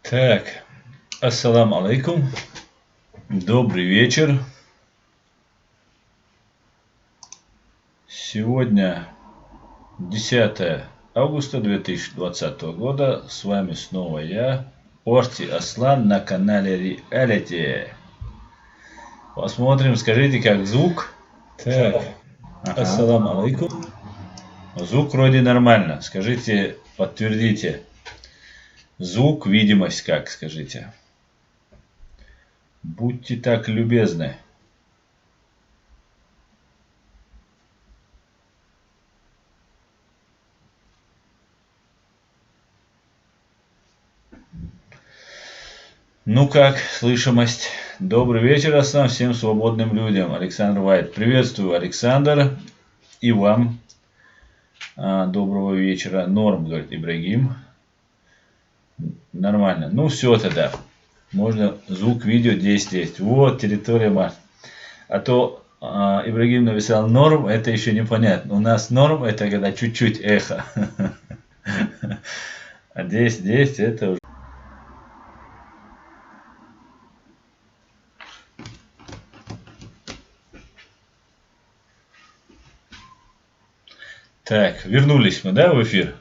Так, ассаламу алейкум, добрый вечер. Сегодня 10 августа 2020 года. С вами снова я, Орти Аслан, на канале Reality. Посмотрим, скажите, как звук. Так, ассаламу алейкум. Звук вроде нормально. Скажите, подтвердите. Звук, видимость как, скажите. Будьте так любезны. Ну как, слышимость? Добрый вечер, Аслан, всем свободным людям. Александр Вайт. Приветствую, Александр. И вам доброго вечера. Норм, говорит Ибрагим. Нормально. Ну все тогда. Можно звук, видео, действовать. Вот территория Марс. А то Ибрагим написал норм, это еще непонятно. У нас норм это когда чуть-чуть эхо. А здесь это уже. Так, вернулись мы, да, в эфир?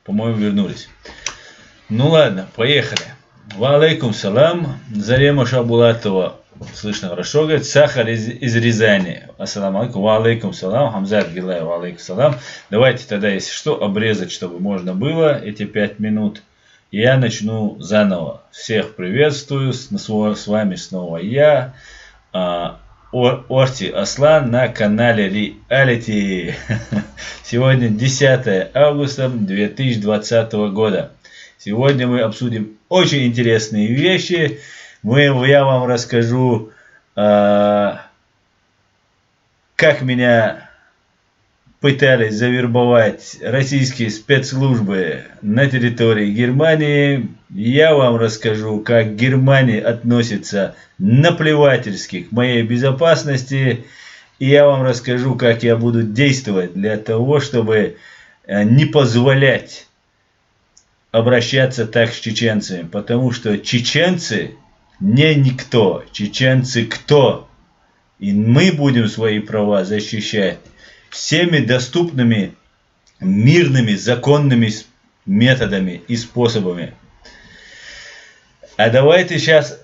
По-моему, вернулись. Ну ладно, поехали. Ва алейкум салам. Зарема Шабулатова. Слышно хорошо, говорит. Сахар из Рязани. Ассаламу алейкум. Ва алейкум салам. Хамзат Гилай. Ва алейкум салам. Давайте тогда, если что, обрезать, чтобы можно было эти 5 минут. Я начну заново. Всех приветствую. С вами снова я. Орти Аслан на канале Reality. Сегодня 10 августа 2020 года. Сегодня мы обсудим очень интересные вещи. Я вам расскажу, как меня пытались завербовать российские спецслужбы на территории Германии. Я вам расскажу, как Германия относится наплевательски к моей безопасности. И я вам расскажу, как я буду действовать для того, чтобы не позволять обращаться так с чеченцами. Потому что чеченцы не никто. Чеченцы кто? И мы будем свои права защищать всеми доступными мирными законными методами и способами. А давайте сейчас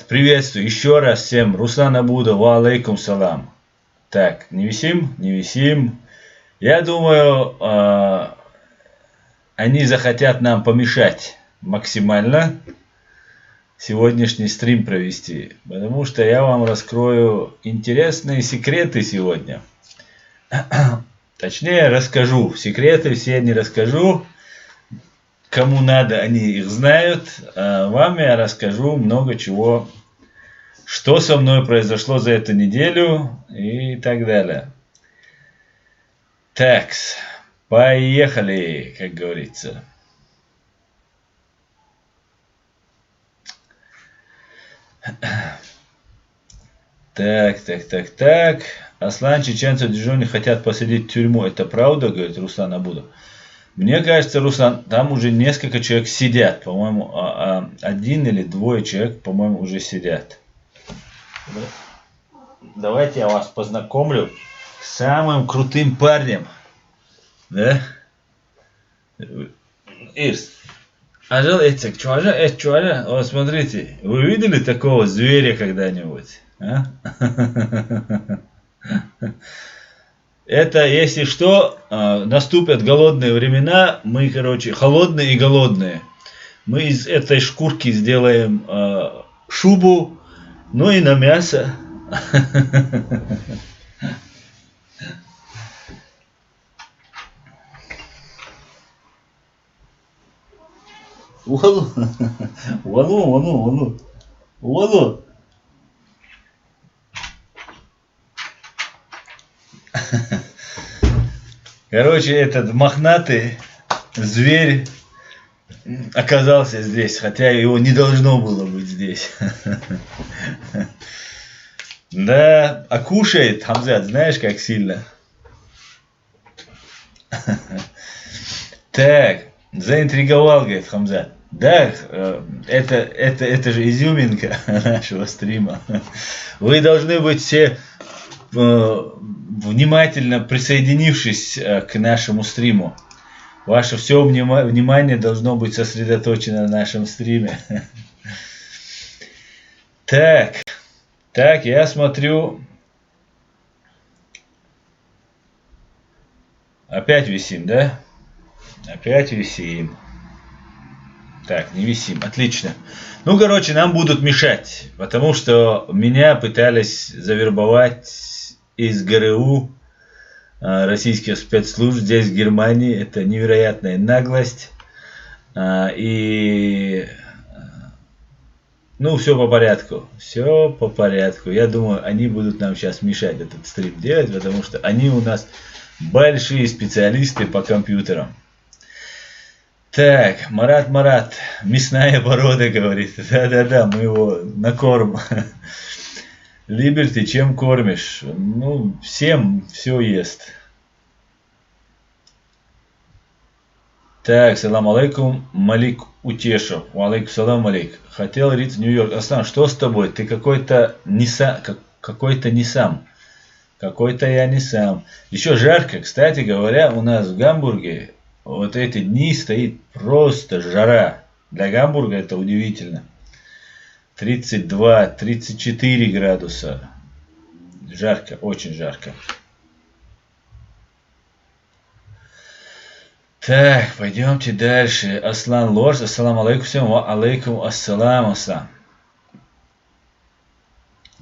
приветствую еще раз всем. Руслан Абуда, ва алейкум салам. Так, не висим? Не висим. Я думаю, они захотят нам помешать максимально сегодняшний стрим провести. Потому что я вам раскрою интересные секреты сегодня. Точнее, расскажу. Секреты все не расскажу. Кому надо, они их знают. А вам я расскажу много чего, что со мной произошло за эту неделю и так далее. Так, поехали, как говорится. Так. Аслан, чеченцы в Дижоне хотят посадить в тюрьму. Это правда, говорит Руслан Абудов. Мне кажется, Руслан, там уже несколько человек сидят. По-моему, один или двое человек, по-моему, уже сидят. Давайте я вас познакомлю с самым крутым парнем. Да? Ирс. Вот смотрите, вы видели такого зверя когда-нибудь? А? Это, если что, наступят голодные времена, мы, холодные и голодные. Мы из этой шкурки сделаем шубу, ну и на мясо. Валу. Короче, этот мохнатый зверь оказался здесь, хотя его не должно было быть здесь. Да, а кушает Хамзат, знаешь, как сильно. Так, Заинтриговал, говорит Хамзат. Да, это же изюминка нашего стрима. Вы должны быть все внимательно присоединившись к нашему стриму. Ваше все внимание должно быть сосредоточено на нашем стриме. Так, я смотрю. Опять висим, да? Опять висим. Так, не висим. Отлично. Ну, короче, нам будут мешать. Потому что меня пытались завербовать из ГРУ, российских спецслужб здесь, в Германии. Это невероятная наглость. И... Ну, все по порядку. Все по порядку. Я думаю, они будут нам сейчас мешать этот стрим делать, потому что они у нас большие специалисты по компьютерам. Так, Марат, мясная порода, говорит. Да, мы его на корм. Либерти, чем кормишь? Ну, всем все ест. Так, салам алейкум, Малик Утешев. Алейкум салам, Малик. Хотел рить в Нью-Йорк. Аслан, что с тобой? Ты какой-то не сам. Какой-то я не сам. Еще жарко. Кстати говоря, у нас в Гамбурге вот эти дни стоит просто жара. Для Гамбурга это удивительно. 32-34 градуса. Жарко, очень жарко. Так, пойдемте дальше. Аслан Лорс, ассаламу алейкум всем, ва алейкум ассалам, аслам.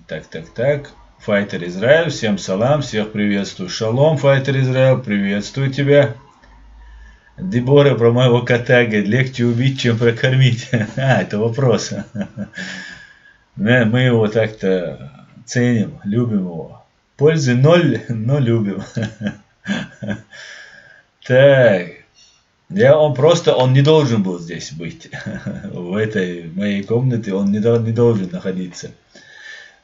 Так. Файтер Израиль, всем салам, всех приветствую. Шалом, Файтер Израиль, приветствую тебя. Дебора про моего кота говорит, легче убить, чем прокормить. Это вопрос. Мы его так-то ценим, любим его. Пользы 0, но любим. Так. Он не должен был здесь быть. В этой моей комнате он не должен находиться.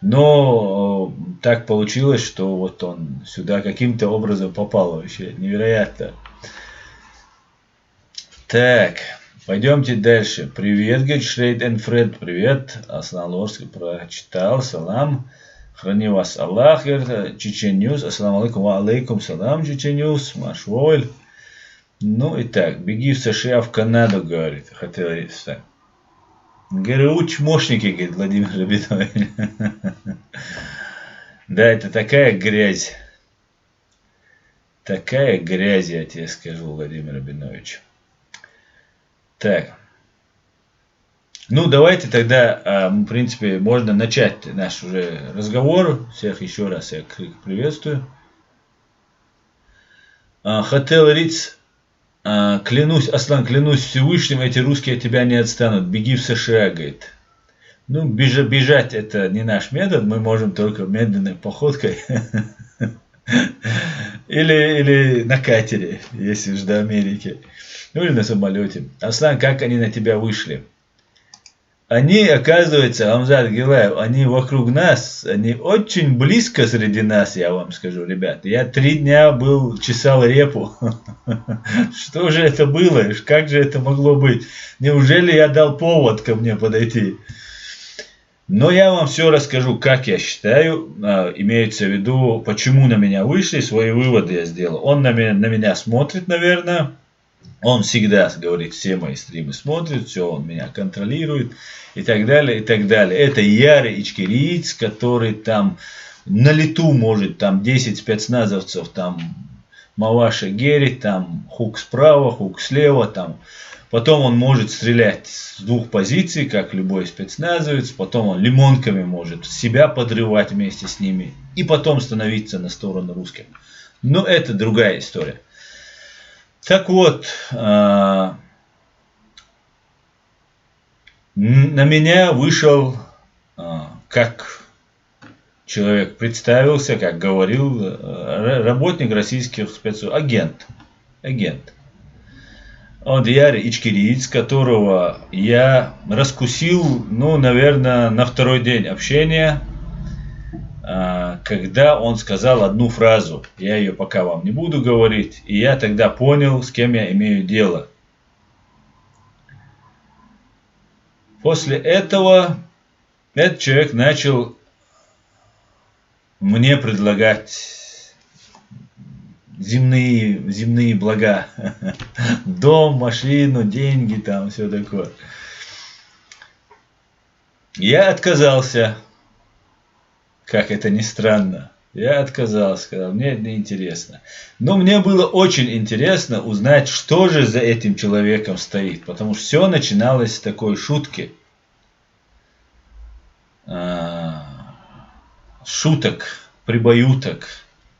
Но так получилось, что вот он сюда каким-то образом попал вообще. Невероятно. Так, пойдемте дальше. Привет, говорит Шрейд энд Фред. Привет. Аслан Лорский прочитал. Салам. Храни вас Аллах. Чечен Ньюс. Ассаламу алейкум. Ва алейкум салам. Чечен Ньюс. Машволь. Ну и так. Беги в США, в Канаду, говорит. Хотел говорить. ГРУ чмошники, говорит Владимир Рабинович. Да, это такая грязь. Такая грязь, я тебе скажу, Владимир Рабинович. Так. Ну, давайте тогда, в принципе, можно начать наш уже разговор. Всех еще раз я приветствую. Хотел Риц. Клянусь, Аслан, клянусь Всевышним, эти русские от тебя не отстанут. Беги в США, говорит. Ну, бежать это не наш метод, мы можем только медленной походкой. Или на катере, если уж до Америки. Ну или на самолете. Аслан, как они на тебя вышли? Они, оказывается, Хамзат Гилаев, они вокруг нас, они очень близко среди нас, я вам скажу, ребят. Я 3 дня чесал репу. Что же это было? Как же это могло быть? Неужели я дал повод ко мне подойти? Но я вам все расскажу, как я считаю, имеется в виду, почему на меня вышли, свои выводы я сделал. Он на меня смотрит, наверное. Он всегда, говорит, все мои стримы смотрит, все, он меня контролирует и так далее, и так далее. Это ярый ичкериец, который там на лету может там 10 спецназовцев, там Маваша Герри, там хук справа, хук слева, там. Потом он может стрелять с 2 позиций, как любой спецназовец. Потом он лимонками может себя подрывать вместе с ними. И потом становиться на сторону русских. Но это другая история. Так вот, на меня вышел, как человек представился, как говорил, работник российских спецслужб, агент. Он ярый ичкериец, которого я раскусил, ну, наверное, на 2-й день общения, когда он сказал одну фразу. Я ее пока вам не буду говорить. И я тогда понял, с кем я имею дело. После этого этот человек начал мне предлагать земные блага. Дом, машину, деньги, там все такое. Я отказался. Как это ни странно. Я отказался, сказал, мне это не интересно. Но мне было очень интересно узнать, что же за этим человеком стоит. Потому что все начиналось с такой шутки. Шуток, прибаюток.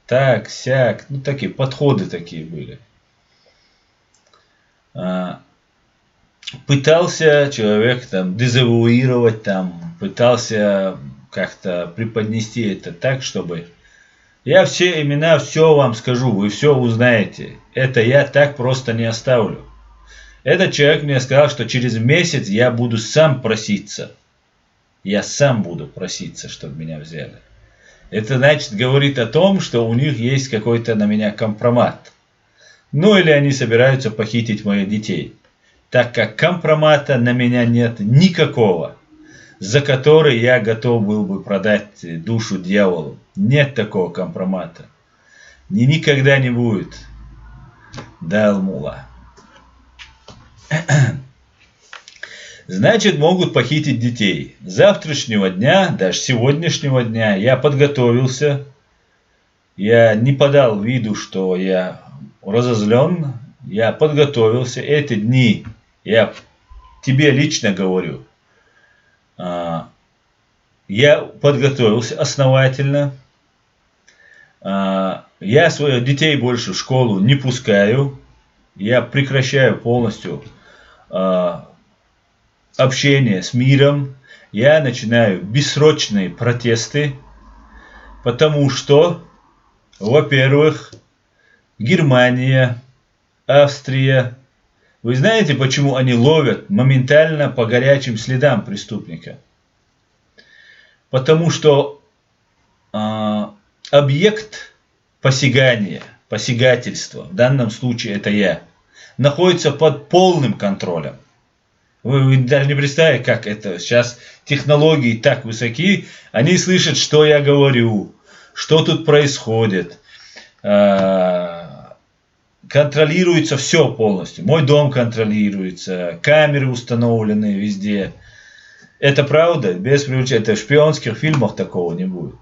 Так, сяк. Ну, такие подходы такие были. Пытался человек там дезавуировать, там, пытался как-то преподнести это так, чтобы... Я все имена, все вам скажу, вы все узнаете. Это я так просто не оставлю. Этот человек мне сказал, что через месяц я буду сам проситься. Я сам буду проситься, чтобы меня взяли. Это значит, говорит о том, что у них есть какой-то на меня компромат. Ну или они собираются похитить моих детей. Так как компромата на меня нет никакого, за который я готов был бы продать душу дьяволу. Нет такого компромата. Никогда не будет. Дал мула. Значит, могут похитить детей. С завтрашнего дня, даже сегодняшнего дня я подготовился. Я не подал виду, что я разозлен. Я подготовился. Эти дни, я тебе лично говорю, я подготовился основательно. Я своих детей больше в школу не пускаю. Я прекращаю полностью общение с миром. Я начинаю бессрочные протесты. Потому что, во-первых, Германия, Австрия. Вы знаете, почему они ловят моментально по горячим следам преступника? Потому что объект посягания, посягательства, в данном случае это я, находится под полным контролем. Вы даже не представляете, как это. Сейчас технологии так высоки, они слышат, что я говорю, что тут происходит. Контролируется все полностью. Мой дом контролируется, камеры установлены везде. Это правда, без привлечения. Это в шпионских фильмах такого не будет.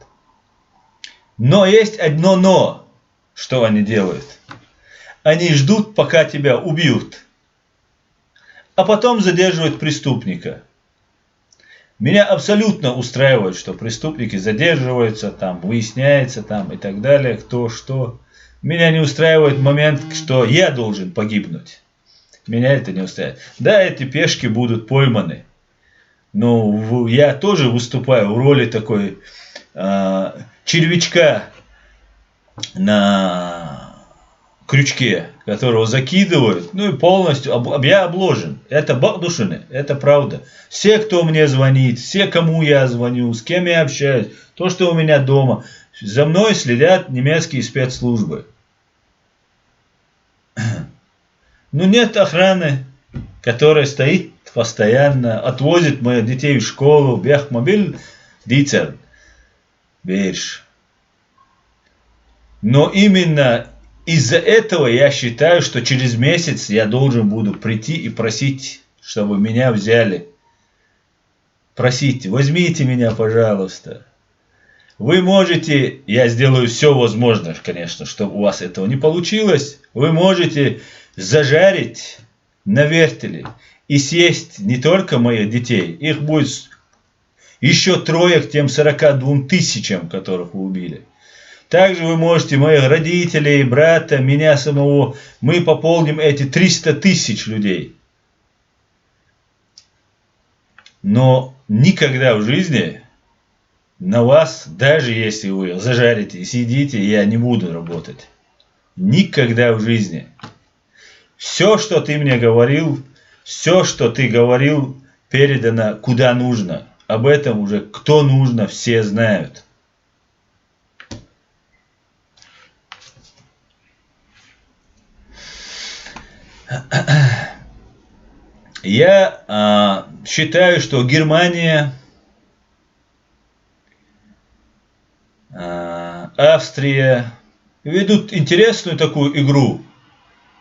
Но есть одно но, что они делают. Они ждут, пока тебя убьют, а потом задерживают преступника. Меня абсолютно устраивает, что преступники задерживаются, там, выясняется там, и так далее, кто что. Меня не устраивает момент, что я должен погибнуть. Меня это не устраивает. Да, эти пешки будут пойманы. Но я тоже выступаю в роли такой червячка на крючке, которого закидывают, ну и полностью я обложен. Это багдушины, это правда. Все, кто мне звонит, все, кому я звоню, с кем я общаюсь, то, что у меня дома, за мной следят немецкие спецслужбы. Но нет охраны, которая стоит постоянно, отвозит моих детей в школу, бяхмобиль, дицер, бейш. Но именно из-за этого я считаю, что через месяц я должен буду прийти и просить, чтобы меня взяли. Просите, возьмите меня, пожалуйста. Вы можете, я сделаю все возможное, конечно, чтобы у вас этого не получилось. Вы можете зажарить на вертеле и съесть не только моих детей, их будет еще 3 к тем 42 тысячам, которых вы убили. Также вы можете моих родителей, брата, меня самого, мы пополним эти 300 тысяч людей. Но никогда в жизни на вас, даже если вы зажарите и съедите, я не буду работать. Никогда в жизни. Все, что ты мне говорил, все, что ты говорил, передано куда нужно. Об этом уже кто нужно, все знают. Я считаю, что Германия, Австрия ведут интересную такую игру.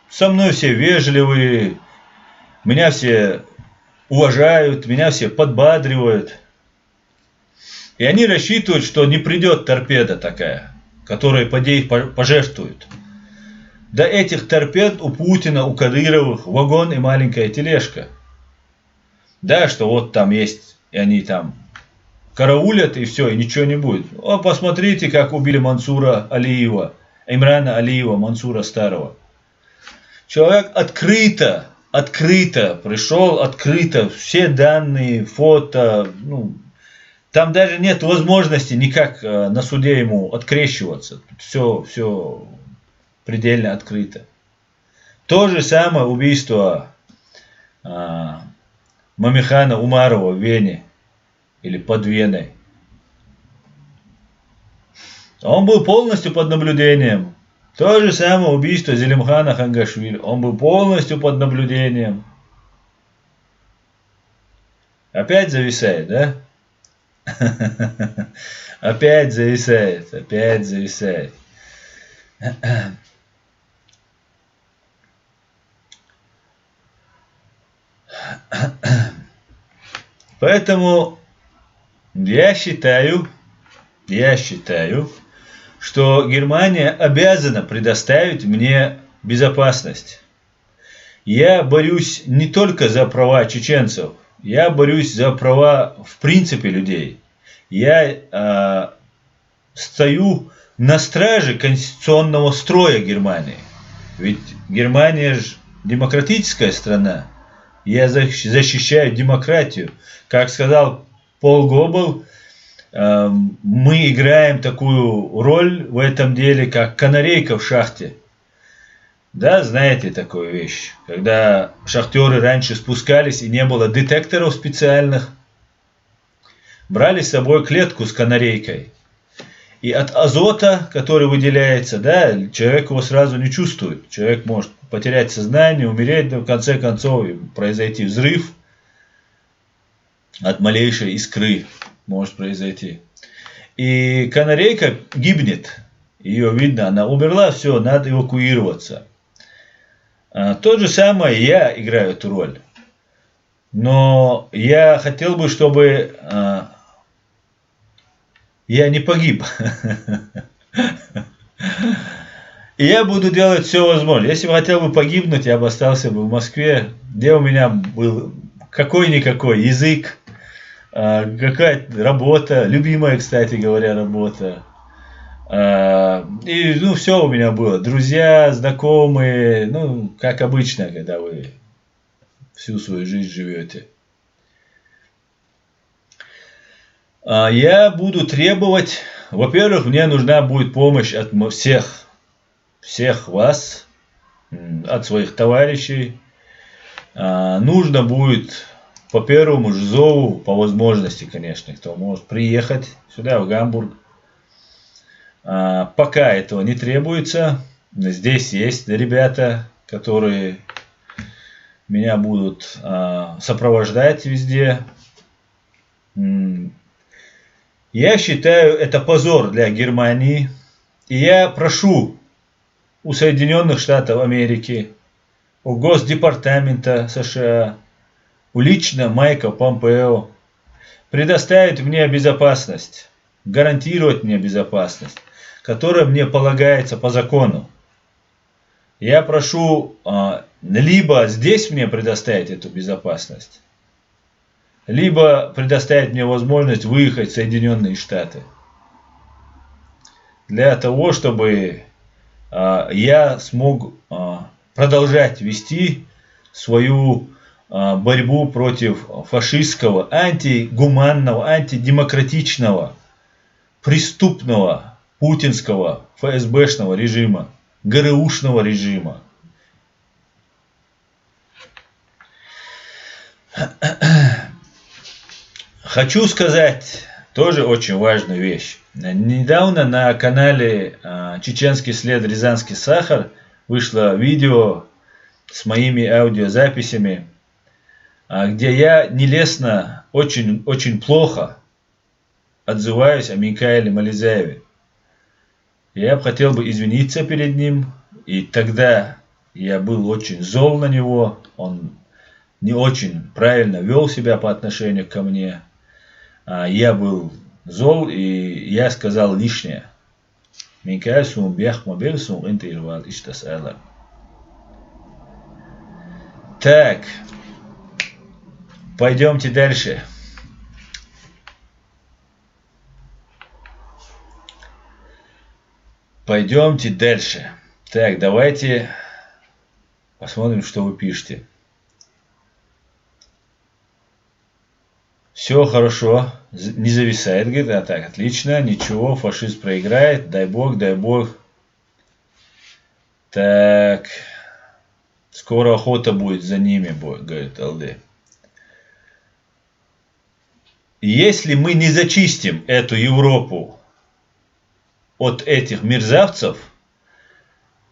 Со мной все вежливые, меня все уважают, меня все подбадривают. И они рассчитывают, что не придет торпеда такая, которая по идее пожертвует. До этих торпед у Путина, у Кадыровых вагон и маленькая тележка. Да, что вот там есть, и они там караулят, и все, и ничего не будет. О, посмотрите, как убили Мансура Алиева, Имрана Алиева, Мансура Старого. Человек открыто пришел, открыто, все данные, фото, там даже нет возможности никак на суде ему открещиваться. Все предельно открыто. То же самое убийство Мамихана Умарова в Вене или под Веной. Он был полностью под наблюдением. То же самое убийство Зелимхана Хангашвили. Он был полностью под наблюдением. Опять зависает, да? Опять зависает. Поэтому я считаю, что Германия обязана предоставить мне безопасность. Я борюсь не только за права чеченцев, я борюсь за права в принципе людей. Я стою на страже конституционного строя Германии. Ведь Германия же демократическая страна. Я защищаю демократию. Как сказал Пол Гоббл, мы играем такую роль в этом деле, как канарейка в шахте. Да, знаете такую вещь, когда шахтеры раньше спускались и не было детекторов специальных, брали с собой клетку с канарейкой. И от азота, который выделяется, да, человек его сразу не чувствует. Человек может потерять сознание, умереть, но в конце концов произойти взрыв от малейшей искры может произойти. И канарейка гибнет, ее видно, она умерла, все, надо эвакуироваться. То же самое я играю эту роль. Но я хотел бы, чтобы я не погиб. И я буду делать все возможное. Если бы хотел бы погибнуть, я бы остался бы в Москве, где у меня был какой-никакой язык, какая-то работа, любимая, кстати говоря, работа. И все у меня было. Друзья, знакомые, как обычно, когда вы всю свою жизнь живете. Я буду требовать, во-первых, мне нужна будет помощь от всех вас, от своих товарищей. Нужно будет по первому же зову, по возможности, конечно, кто может приехать сюда, в Гамбург. Пока этого не требуется. Здесь есть ребята, которые меня будут сопровождать везде. Я считаю, это позор для Германии. И я прошу у Соединенных Штатов Америки, у Госдепартамента США, у лично Майка Помпео предоставить мне безопасность, гарантировать мне безопасность, которая мне полагается по закону. Я прошу либо здесь мне предоставить эту безопасность, либо предоставить мне возможность выехать в Соединенные Штаты. Для того, чтобы я смог продолжать вести свою борьбу против фашистского, антигуманного, антидемократичного, преступного, путинского, ФСБшного режима, ГРУшного режима. Хочу сказать тоже очень важную вещь. Недавно на канале «Чеченский след. Рязанский сахар» вышло видео с моими аудиозаписями где я нелестно, очень, очень плохо отзываюсь о Микаиле Мализаеве. Я бы хотел бы извиниться перед ним, и тогда я был очень зол на него, он не очень правильно вел себя по отношению ко мне. Я был зол, и я сказал лишнее. Микаэль сум бях мобиль сум интервал иштас элла. Так, пойдемте дальше. Пойдемте дальше. Так, давайте посмотрим, что вы пишете. Все хорошо, не зависает, говорит, так, отлично, ничего, фашист проиграет, дай бог, дай бог. Так, скоро охота будет за ними, говорит ЛД. Если мы не зачистим эту Европу от этих мерзавцев,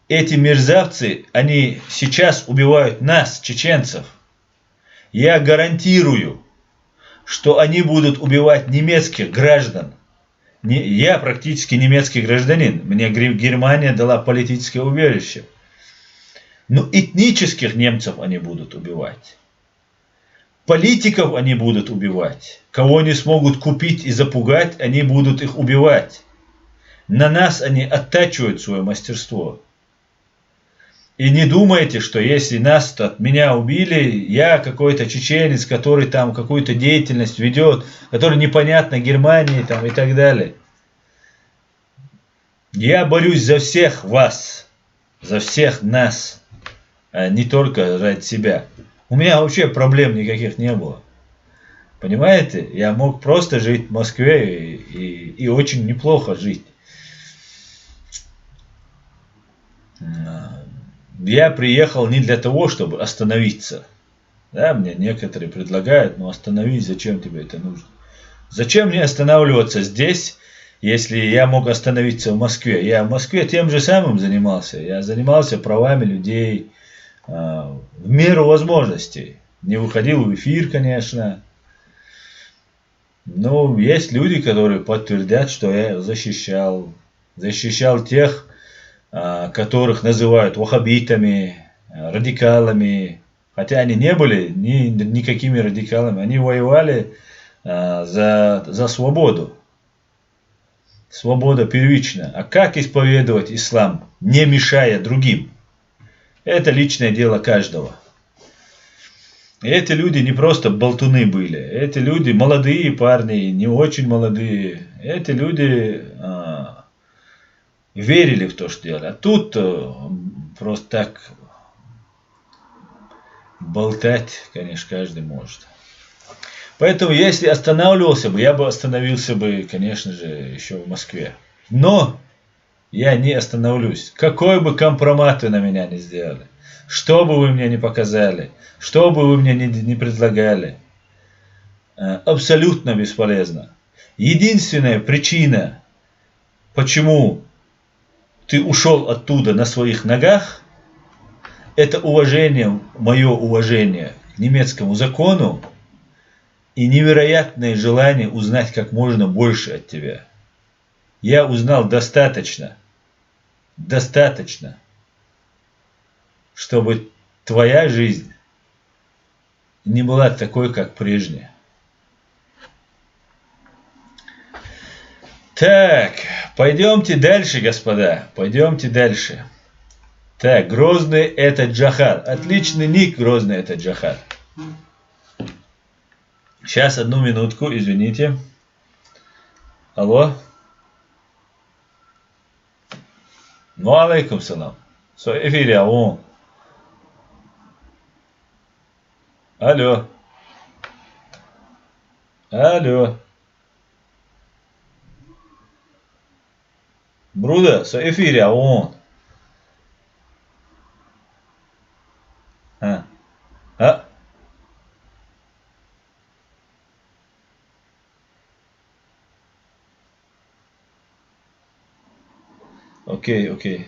эти мерзавцы, они сейчас убивают нас, чеченцев. Я гарантирую, что они будут убивать немецких граждан. Я практически немецкий гражданин. Мне Германия дала политическое убежище. Но этнических немцев они будут убивать. Политиков они будут убивать. Кого они смогут купить и запугать, они будут их убивать. На нас они оттачивают свое мастерство. И не думайте, что если нас от меня убили, я какой-то чеченец, который там какую-то деятельность ведет, который непонятно Германии там и так далее. Я борюсь за всех вас, за всех нас, а не только ради себя. У меня вообще проблем никаких не было. Понимаете? Я мог просто жить в Москве и очень неплохо жить. Я приехал не для того, чтобы остановиться. Да, мне некоторые предлагают, ну остановись, зачем тебе это нужно? Зачем мне останавливаться здесь, если я мог остановиться в Москве? Я в Москве тем же самым занимался. Я занимался правами людей в меру возможностей. Не выходил в эфир, конечно. Но есть люди, которые подтвердят, что я защищал тех, которых называют ваххабитами, радикалами, хотя они не были никакими радикалами, они воевали за свободу. Свобода первична. А как исповедовать ислам, не мешая другим? Это личное дело каждого. И эти люди не просто болтуны были, эти люди молодые парни, не очень молодые, эти люди верили в то, что делали. А тут просто так болтать, конечно, каждый может. Поэтому, если останавливался бы, я бы остановился бы, конечно же, еще в Москве. Но я не остановлюсь. Какой бы компромат вы на меня не сделали, что бы вы мне не показали, что бы вы мне не предлагали, абсолютно бесполезно. Единственная причина, почему ты ушел оттуда на своих ногах, это уважение, мое уважение к немецкому закону и невероятное желание узнать как можно больше от тебя. Я узнал достаточно, чтобы твоя жизнь не была такой, как прежняя. Так, пойдемте дальше, господа, пойдемте дальше. Так, Грозный это Джахар. Отличный ник, Грозный это Джахар. Сейчас, одну минутку, извините. Алло. Ну, алейкум салам. Со эфире, алло. Алло. Алло. Бруда, со эфире, алло. А? Окей, окей.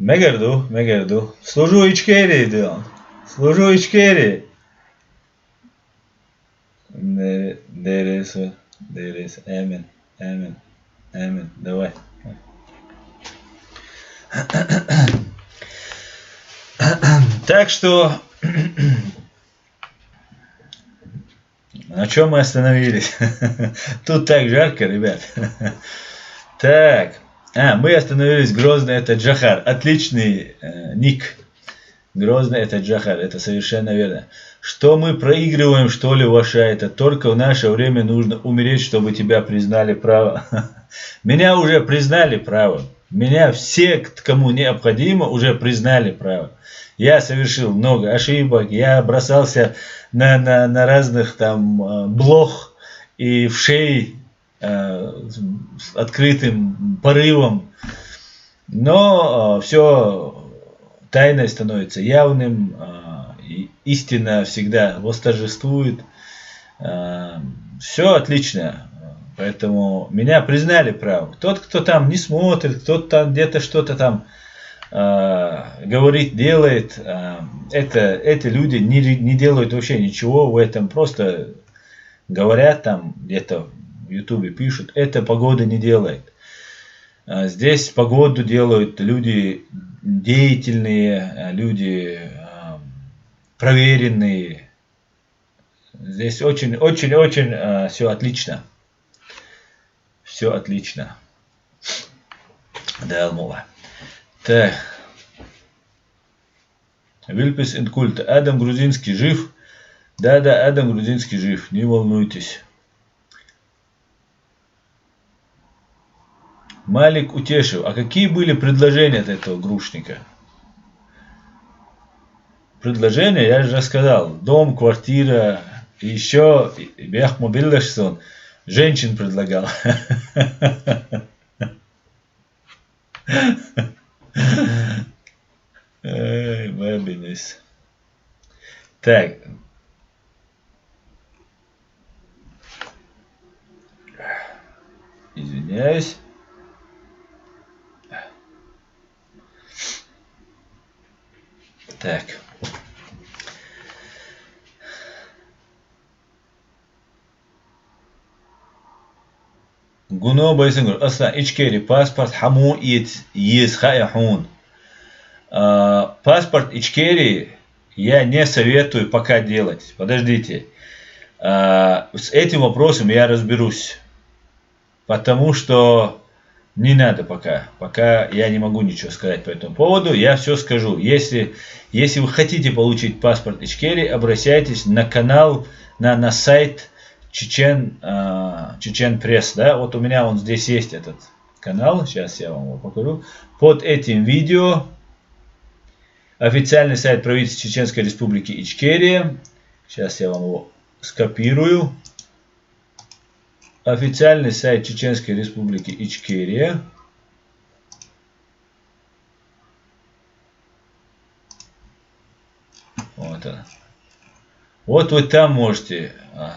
Мегарду. Служу Ичкерии, Дилан. Служу Ичкерии. Дерес. Амин. Давай. Так что, на чем мы остановились? Тут так жарко, ребят. Так, мы остановились. Грозный — это Джахар. Отличный ник. Грозный — это Джахар. Это совершенно верно. Что мы проигрываем, что ли, Ваша? Это только в наше время нужно умереть, чтобы тебя признали право. Меня уже признали право. Меня все, кому необходимо, уже признали право. Я совершил много ошибок, я бросался на разных там блох и в шеи с открытым порывом. Но все тайное становится явным, истина всегда восторжествует. Все отлично. Поэтому меня признали правым. Тот, кто там не смотрит, кто-то там где-то что-то там говорит, делает, эти люди не делают вообще ничего в этом. Просто говорят там, где-то в Ютубе пишут, это погода не делает. Здесь погоду делают люди деятельные, люди проверенные. Здесь очень все отлично. Все отлично. Да, Алмова. Так. Вильпес и Культ. Адам Грузинский жив? Да, Адам Грузинский жив. Не волнуйтесь. Малик Утешев. А какие были предложения от этого грушника? Предложения, я же рассказал. Дом, квартира, и еще Бяхмобиллашсон. Женщин предлагал. Эй, бабинес. Так. Извиняюсь. Так. Гуно Байсенгур. Аса Ичкери паспорт хаму ез хаяхун. Паспорт Ичкери я не советую пока делать. Подождите. С этим вопросом я разберусь. Потому что не надо пока. Пока я не могу ничего сказать по этому поводу. Я все скажу. Если вы хотите получить паспорт Ичкери, обращайтесь на канал, на сайт Чечен Пресс, да, вот у меня он здесь есть этот канал, сейчас я вам его покажу. Под этим видео официальный сайт правительства Чеченской Республики Ичкерия. Сейчас я вам его скопирую. Официальный сайт Чеченской Республики Ичкерия. Вот он. Вот вы там можете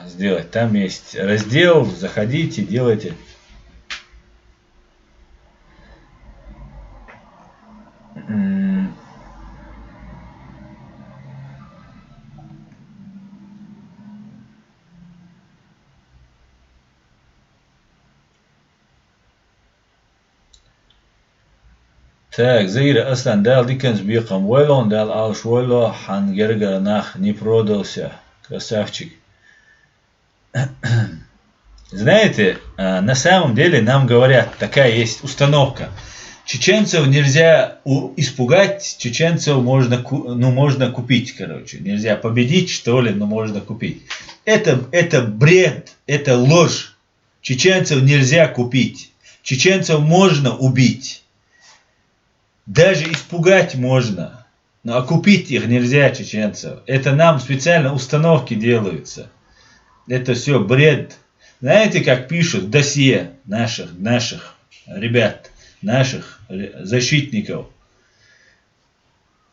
сделать. Там есть раздел. Заходите, делайте. Так, Заира Аслан дал Диккенс бьехам Уэллон, дал Алшуэлло, Хангергер нах не продался. Красавчик. Знаете, на самом деле нам говорят, такая есть установка. Чеченцев нельзя испугать, чеченцев можно купить, короче. Нельзя победить, что ли, но можно купить. Это бред, это ложь. Чеченцев нельзя купить. Чеченцев можно убить. Даже испугать можно. Но купить их нельзя, чеченцев. Это нам специально установки делаются. Это все бред. Знаете, как пишут досье наших ребят, наших защитников.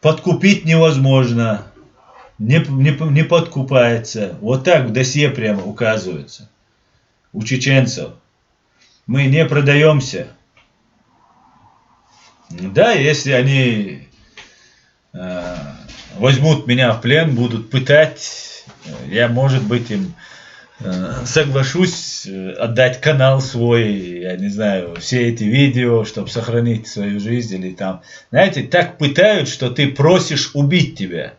Подкупить невозможно. Не подкупается. Вот так в досье прямо указывается. У чеченцев. Мы не продаемся. Да, если они возьмут меня в плен, будут пытать, я, может быть, им соглашусь отдать канал свой, я не знаю, все эти видео, чтобы сохранить свою жизнь или там. Знаете, так пытают, что ты просишь убить тебя.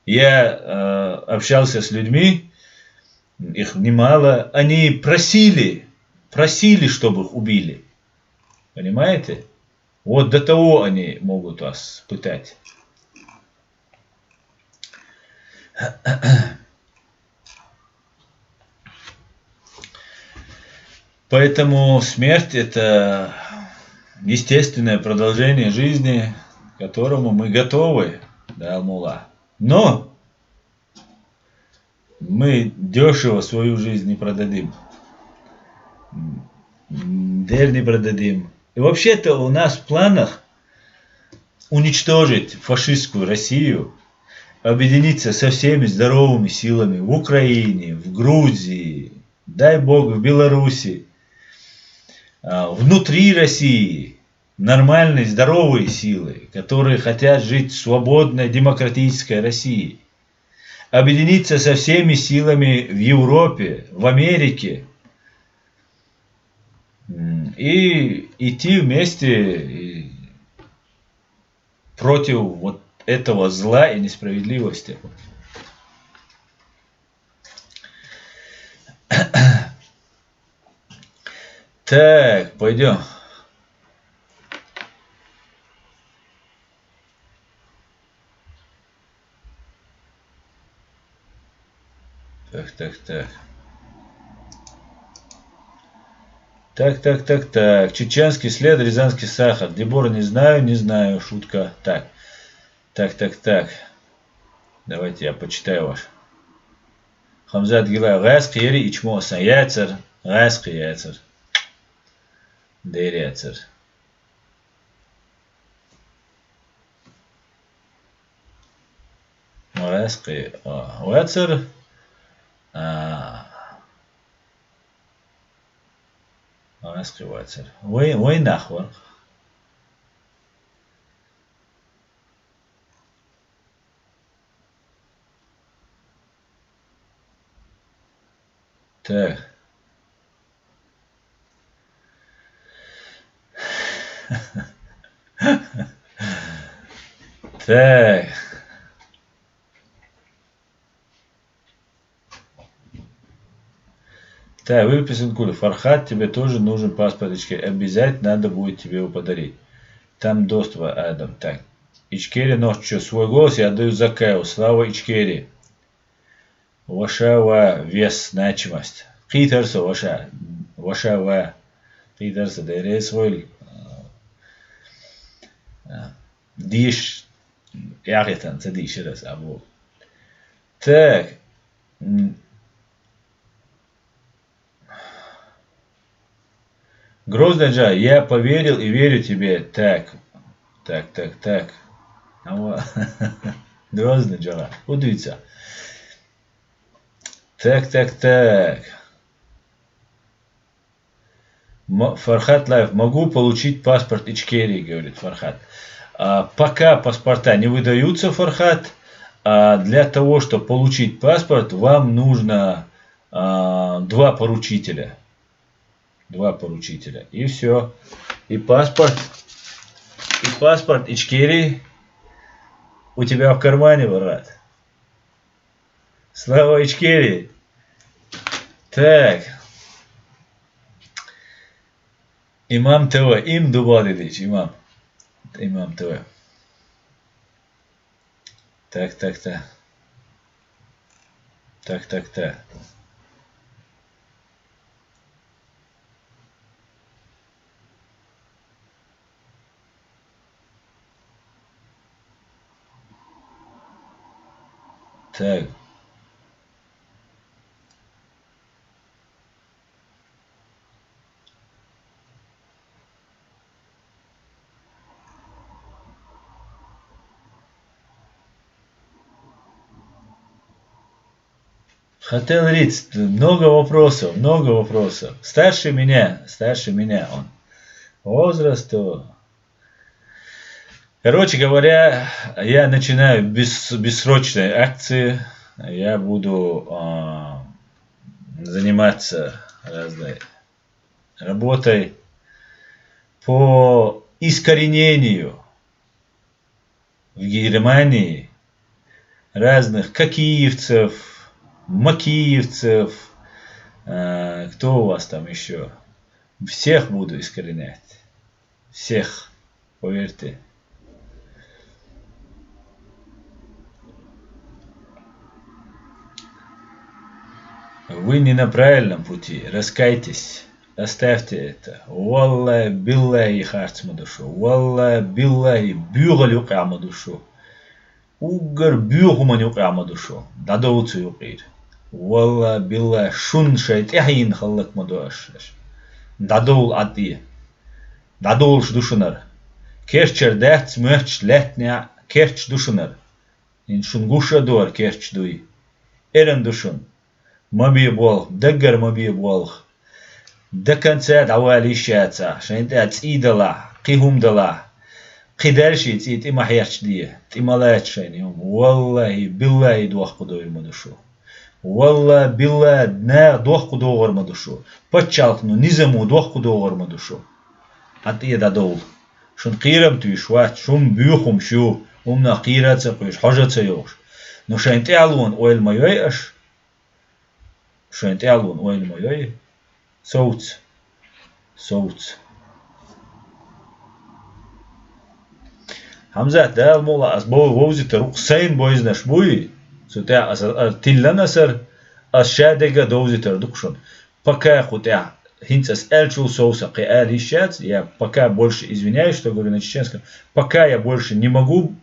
Я общался с людьми, их немало, они просили, чтобы их убили. Понимаете? Вот до того они могут вас пытать. Поэтому смерть — это естественное продолжение жизни, к которому мы готовы, да, Алмула. Но мы дешево свою жизнь не продадим. Не продадим. И вообще-то у нас в планах уничтожить фашистскую Россию, объединиться со всеми здоровыми силами в Украине, в Грузии, дай бог, в Беларуси, внутри России нормальные, здоровые силы, которые хотят жить в свободной, демократической России. Объединиться со всеми силами в Европе, в Америке и идти вместе против вот этого зла и несправедливости. Так, пойдем. Так. Чеченский след, рязанский сахар. Дебора не знаю, шутка. Так. Давайте я почитаю ваш. Хамзат Гила, газ кири ичмо сан яйцер, газ яйцер. Дейр яйцер. Газ яйцер. Раскрывается. Ой нахуй. Так. Так. Так, выписан куда. Фархат, тебе тоже нужен паспорт Ичкери. Обязательно надо будет тебе его подарить. Там доступ, Адам. Так. Ичкери ночью свой голос я отдаю Закаю. Слава Ичкери. Ваша вес, значимость. Хитерса ваша. Ваша Хитерса. Дейре свой. Диш. Ягетан. Садишь раз. Абу. Так. Грозный Джа, я поверил и верю тебе. Так. Грозный Джа, удивится. Так. Фархат Лайф, могу получить паспорт Ичкерии, говорит Фархат. Пока паспорта не выдаются, Фархат, для того, чтобы получить паспорт, вам нужно 2 поручителя. 2 поручителя. И все. И паспорт Ичкерии у тебя в кармане, брат. Слава Ичкерии. Так. Имам ТВ. Им Дубадович. Имам ТВ. Так. Так. Хотел Риц, много вопросов. Старше меня он. Возраст. Короче говоря, я начинаю бессрочные акции. Я буду заниматься разной работой по искоренению в Германии разных кокиевцев, макиевцев, кто у вас там еще? Всех буду искоренять. Всех, поверьте. Вы не на правильном пути. Раскайтесь. Оставьте это. Валла биллахи харцмадушу. Валла биллахи бюгалюк амадушу. Угар бюгуманюк амадушу. Дадоуцу юкир. Валла биллахи шун шайтяхин халлак мадуашаш. Дадоул ати. Дадоулш душунар. Керчер дехц мехч летня керч душунар. Ин шунгуша дуар керч дуи. Эрен душун. Мабия болх. Даггар мабия болх. До конца давали щаться. Шайнта цидала. Кихум дала. Қидарши цид има херчдие. Тималаят шайним. Валлахи биллахи дуах кудой мадушу. Валла билла дна дуах кудой мадушу. Подчалкну низаму дуах кудой мадушу. Ати дадол. Шун қирам туишват. Шун бюхум шу. Умна қираца қуиш. Хожаца ёш. Но шайнта алун ойл майой аш. Шайнта алун ойл майой. Соуц. Хамзат дал мола аз бо вовзите рук сайн бойзнаш буй. Сутя аз тилланасар аз шадега довзитер дукшон. Пока хотя хинцас элчул соуса қиал ищать, я пока больше извиняюсь, что говорю на чеченском, пока я больше не могу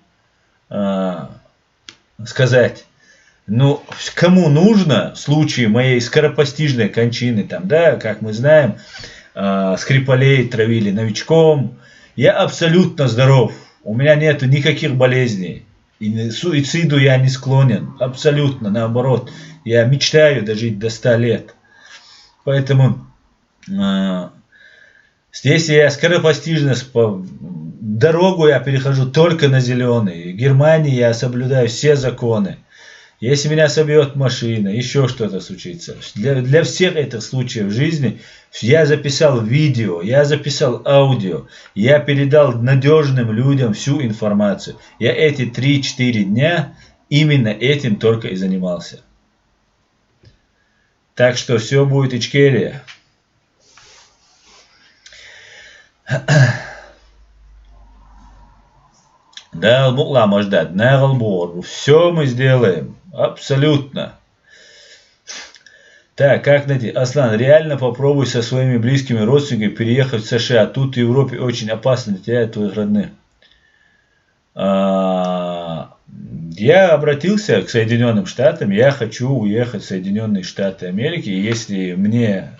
сказать. Ну, кому нужно в случае моей скоропостижной кончины, там, да, как мы знаем, Скрипалей травили новичком, я абсолютно здоров, у меня нет никаких болезней, и суициду я не склонен, абсолютно, наоборот, я мечтаю дожить до 100 лет, поэтому здесь я скоропостижно, дорогу я перехожу только на зеленый, в Германии я соблюдаю все законы. Если меня собьет машина, еще что-то случится. Для всех этих случаев в жизни я записал видео, я записал аудио, я передал надежным людям всю информацию. Я эти 3-4 дня именно этим только и занимался. Так что все будет Ичкерия. Да, мукла мождать, нагалбор, все мы сделаем. Абсолютно. Так, как найти? Аслан, реально попробуй со своими близкими родственниками переехать в США. Тут в Европе очень опасно для тебя и твоих родных. Я обратился к Соединенным Штатам. Я хочу уехать в Соединенные Штаты Америки. Если мне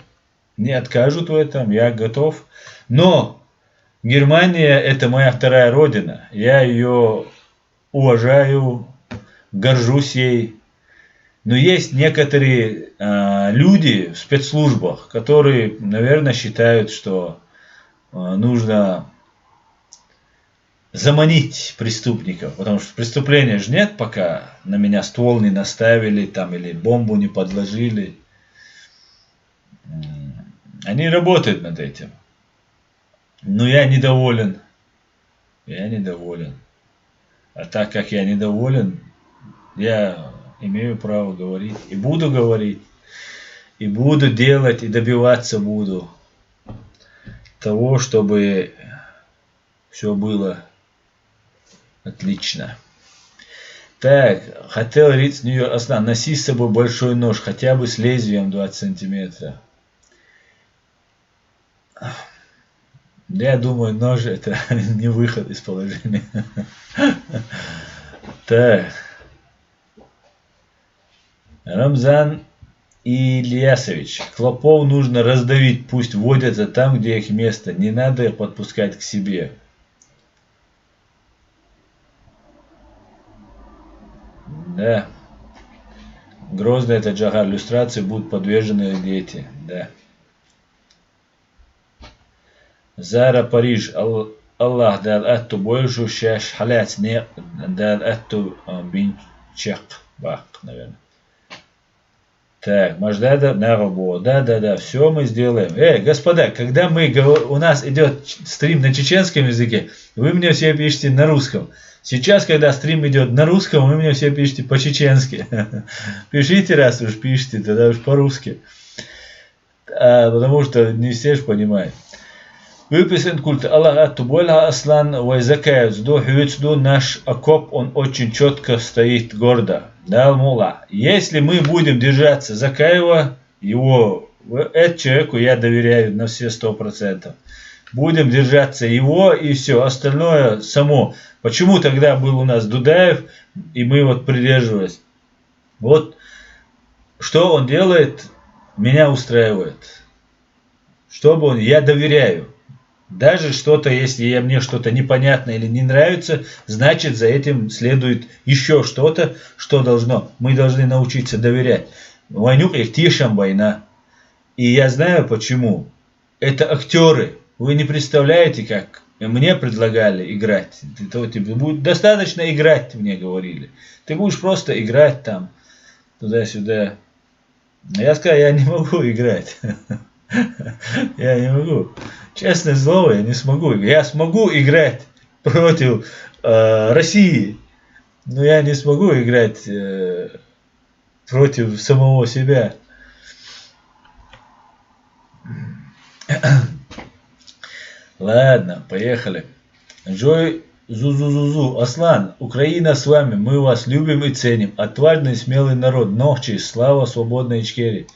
не откажут в этом, я готов. Но Германия это моя вторая родина. Я ее уважаю, горжусь ей. Но есть некоторые люди в спецслужбах, которые, наверное, считают, что нужно заманить преступников. Потому что преступления же нет, пока на меня ствол не наставили там, или бомбу не подложили. Они работают над этим. Но я недоволен. А так как я недоволен, я имею право говорить. И буду говорить. И буду делать, и добиваться буду того, чтобы все было отлично. Так, хотел Риц Нью-Йорк Аслан, носи с собой большой нож, хотя бы с лезвием 20 сантиметров. Я думаю, нож это не выход из положения. Так. Рамзан Ильясович. Клопов нужно раздавить, пусть водятся там, где их место. Не надо их подпускать к себе. Да. Грозно это Джахар. Иллюстрации будут подвержены дети. Да. Зара Париж. Allah dal attu больше шаш халят не дал атту бинчак бак, наверное. Так, Маждада на работу. Да, все мы сделаем. Господа, когда у нас идет стрим на чеченском языке, вы мне все пишете на русском. Сейчас, когда стрим идет на русском, вы мне все пишете по-чеченски. Пишите, раз уж пишите, тогда уж по-русски. Потому что не все же понимают. Выписан культ Аллах аттубольха аслан вайзакаев сду наш окоп, он очень четко стоит гордо. Дал мула. Если мы будем держаться Закаева, этому человеку я доверяю на все 100%. Будем держаться его и все. Остальное само. Почему тогда был у нас Дудаев, и мы вот придерживались? Вот что он делает, меня устраивает. Чтобы я доверяю. Даже что-то, если мне что-то непонятно или не нравится, значит за этим следует еще что-то, мы должны научиться доверять. Войнук их тишам война. И я знаю почему. Это актеры. Вы не представляете, как мне предлагали играть. Тебе будет достаточно играть, мне говорили. Ты будешь просто играть там, туда-сюда. Я сказал, я не могу играть. Я не могу. Честное слово, я не смогу. Я смогу играть против России, но я не смогу играть против самого себя. Ладно, поехали. Джой Зузузузу. Аслан, Украина с вами. Мы вас любим и ценим. Отважный и смелый народ. Ногчи, слава свободной Ичкерии.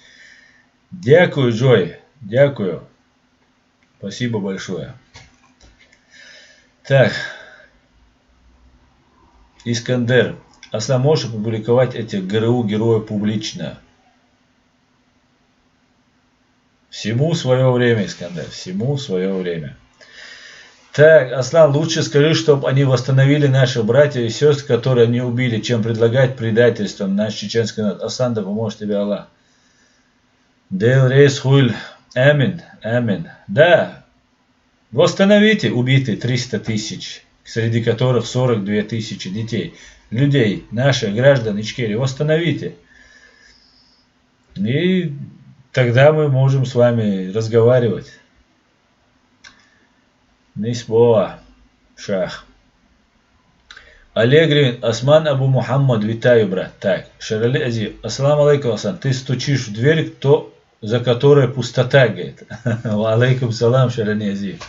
Дякую, Джой. Дякую. Спасибо большое. Так. Искандер. Аслан, можешь опубликовать этих ГРУ героев публично? Всему свое время, Искандер. Всему свое время. Так, Аслан, лучше скажи, чтобы они восстановили наших братьев и сестр, которые они убили, чем предлагать предательством наш чеченский народ. Аслан, да поможет тебе Аллах. Дел рейс хуйль. Амин. Амин. Да. Восстановите убитые 300 тысяч, среди которых 42 тысячи детей. Людей, наших граждан Ичкерии. Восстановите. И тогда мы можем с вами разговаривать. Нисбоа. Шах. Аллегрин, Осман Абу Мухаммад, витаю, брат. Так, Шарали Ази, ассаламу алейкум, Асан. Ты стучишь в дверь, за которой пустота, говорит. Ва алейкум салам, Шарали Ази.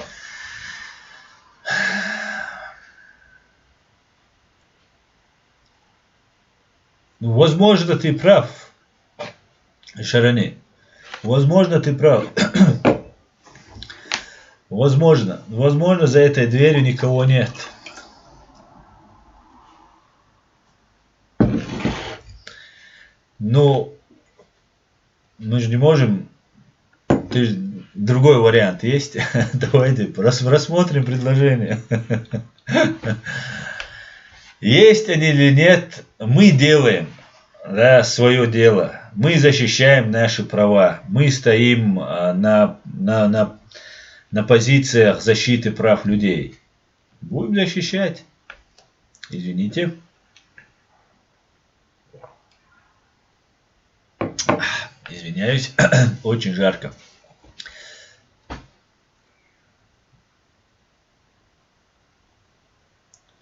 Ну, возможно, ты прав, Шарани. Возможно, ты прав. Возможно. Возможно, за этой дверью никого нет. Но мы же не можем. Другой вариант есть. Давайте рассмотрим предложение. Есть они или нет, мы делаем свое дело. Мы защищаем наши права. Мы стоим на позициях защиты прав людей. Будем защищать. Извините. Извиняюсь, очень жарко.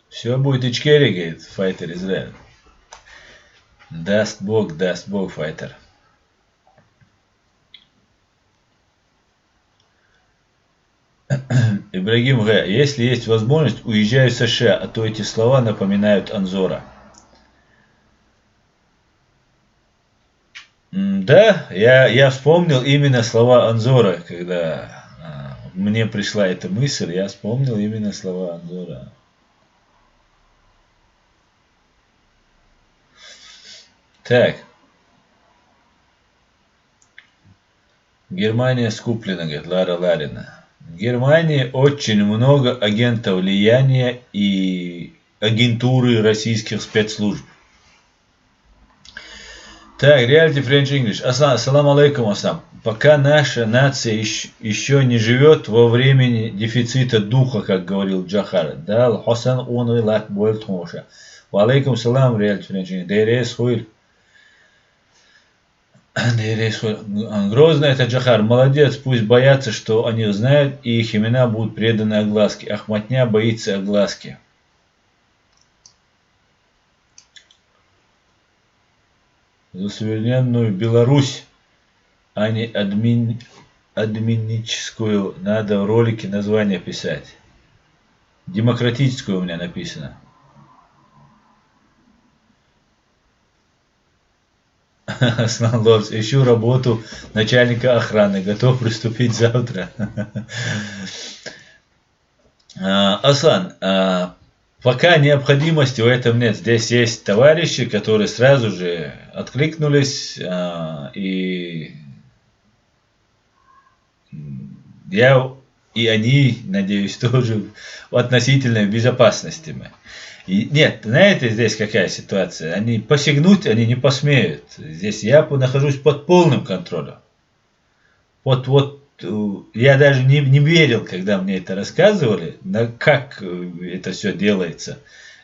Все будет Ичкерия, говорит файтер Израиль. Даст Бог, файтер. Ибрагим Г. Если есть возможность, уезжаю в США, а то эти слова напоминают Анзора. Да, я вспомнил именно слова Анзора, когда мне пришла эта мысль, я вспомнил именно слова Анзора. Так. Германия скуплена, говорит Лара Ларина. В Германии очень много агентов влияния и агентуры российских спецслужб. Так, Reality French English. Ассаламу алейкум, Аслам. Пока наша нация еще не живет во времени дефицита духа, как говорил Джахар. Да, Хасан он и лак боль тмоша. Ва алейкум салам, Reality French English. Дейрес хуйль. Грозно это Джахар. Молодец, пусть боятся, что они знают, и их имена будут преданы огласке. Ахматня боится огласки. За суверенную Беларусь, а не админическую, надо в ролике название писать. Демократическую у меня написано. Аслан Лорс, ищу работу начальника охраны, готов приступить завтра. Аслан, пока необходимости в этом нет. Здесь есть товарищи, которые сразу же откликнулись, и я и они, надеюсь, тоже в относительной безопасности мы. И нет, знаете, здесь какая ситуация? Они посягнуть, они не посмеют. Здесь я нахожусь под полным контролем. Вот я даже не верил, когда мне это рассказывали, как это все делается.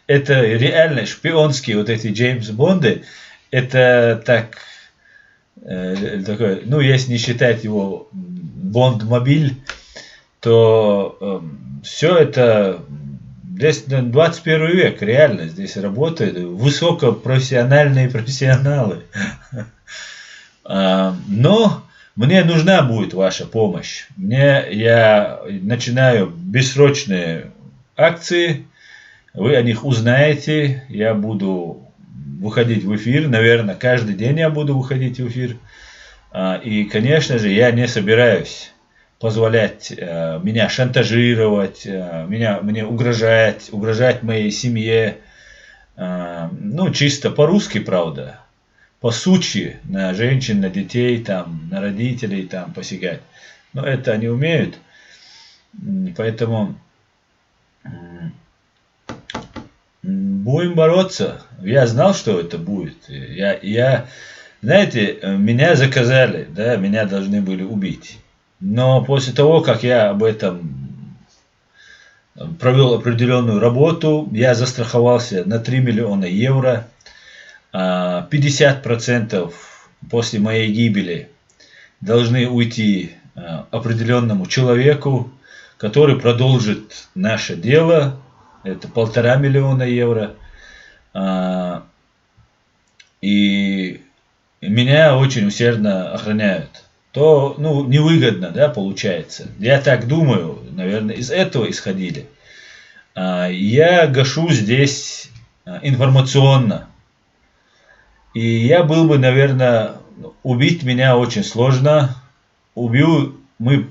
Это реально шпионские вот эти Джеймс Бонды. Это так, такой, ну, если не считать его Бонд-мобиль, то все это здесь 21 век, реально здесь работают высокопрофессиональные профессионалы. Но мне нужна будет ваша помощь. Я начинаю бессрочные акции, вы о них узнаете, я буду выходить в эфир, наверное, каждый день я буду выходить в эфир. И, конечно же, я не собираюсь позволять меня шантажировать, мне угрожать моей семье, ну, чисто по-русски, правда, по сути, на женщин, на детей, там, на родителей там, посягать. Но это они умеют, поэтому будем бороться. Я знал, что это будет. Знаете, меня заказали, да, меня должны были убить. Но после того, как я об этом провел определенную работу, я застраховался на 3 миллиона евро. 50% после моей гибели должны уйти определенному человеку, который продолжит наше дело. Это 1,5 миллиона евро. И меня очень усердно охраняют. То, ну, невыгодно, да, получается. Я так думаю, наверное, из этого исходили. Я гашу здесь информационно. И я был бы, наверное, убить меня очень сложно. Убью, мы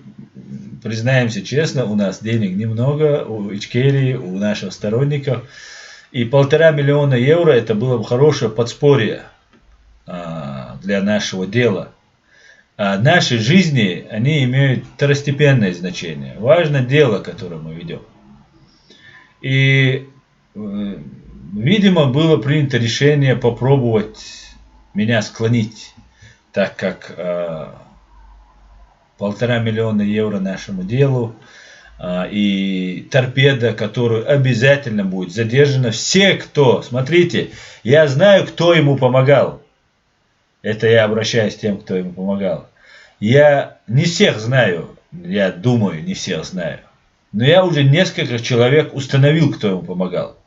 признаемся честно, у нас денег немного, у Ичкерии, у наших сторонников. И 1,5 миллиона евро это было бы хорошее подспорье для нашего дела. А наши жизни, они имеют второстепенное значение. Важно дело, которое мы ведем. И, видимо, было принято решение попробовать меня склонить, так как 1,5 миллиона евро нашему делу, и торпеда, которую обязательно будет задержана. Все, кто, смотрите, я знаю, кто ему помогал. Это я обращаюсь к тем, кто ему помогал. Я не всех знаю, я думаю, не всех знаю. Но я уже несколько человек установил, кто ему помогал.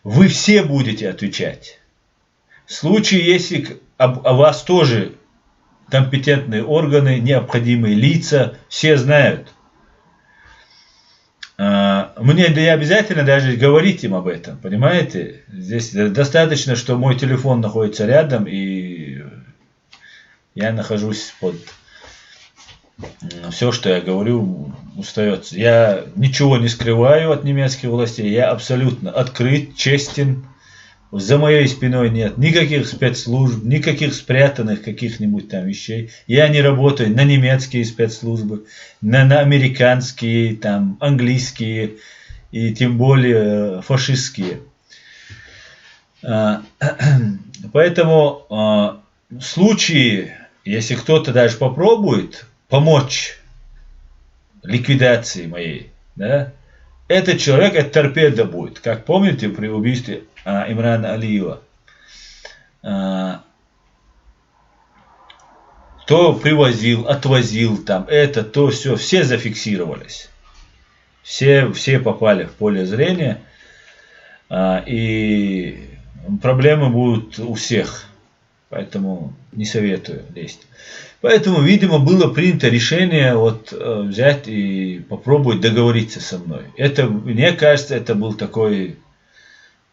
Вы все будете отвечать. В случае, если о вас тоже компетентные органы, необходимые лица, все знают. Мне не обязательно даже говорить им об этом, понимаете? Здесь достаточно, что мой телефон находится рядом, и я нахожусь под... Все, что я говорю, остается. Я ничего не скрываю от немецких властей, я абсолютно открыт, честен. За моей спиной нет никаких спецслужб, никаких спрятанных каких-нибудь там вещей. Я не работаю на немецкие спецслужбы, на американские, там, английские и тем более фашистские. Поэтому в случае, если кто-то даже попробует помочь ликвидации моей, да, этот человек, это торпеда будет. Как помните при убийстве Имрана Алиева? Кто привозил, отвозил там, это, то, все зафиксировались. Все попали в поле зрения. И проблемы будут у всех. Поэтому не советую лезть. Поэтому, видимо, было принято решение вот взять и попробовать договориться со мной. Это, мне кажется, это был такой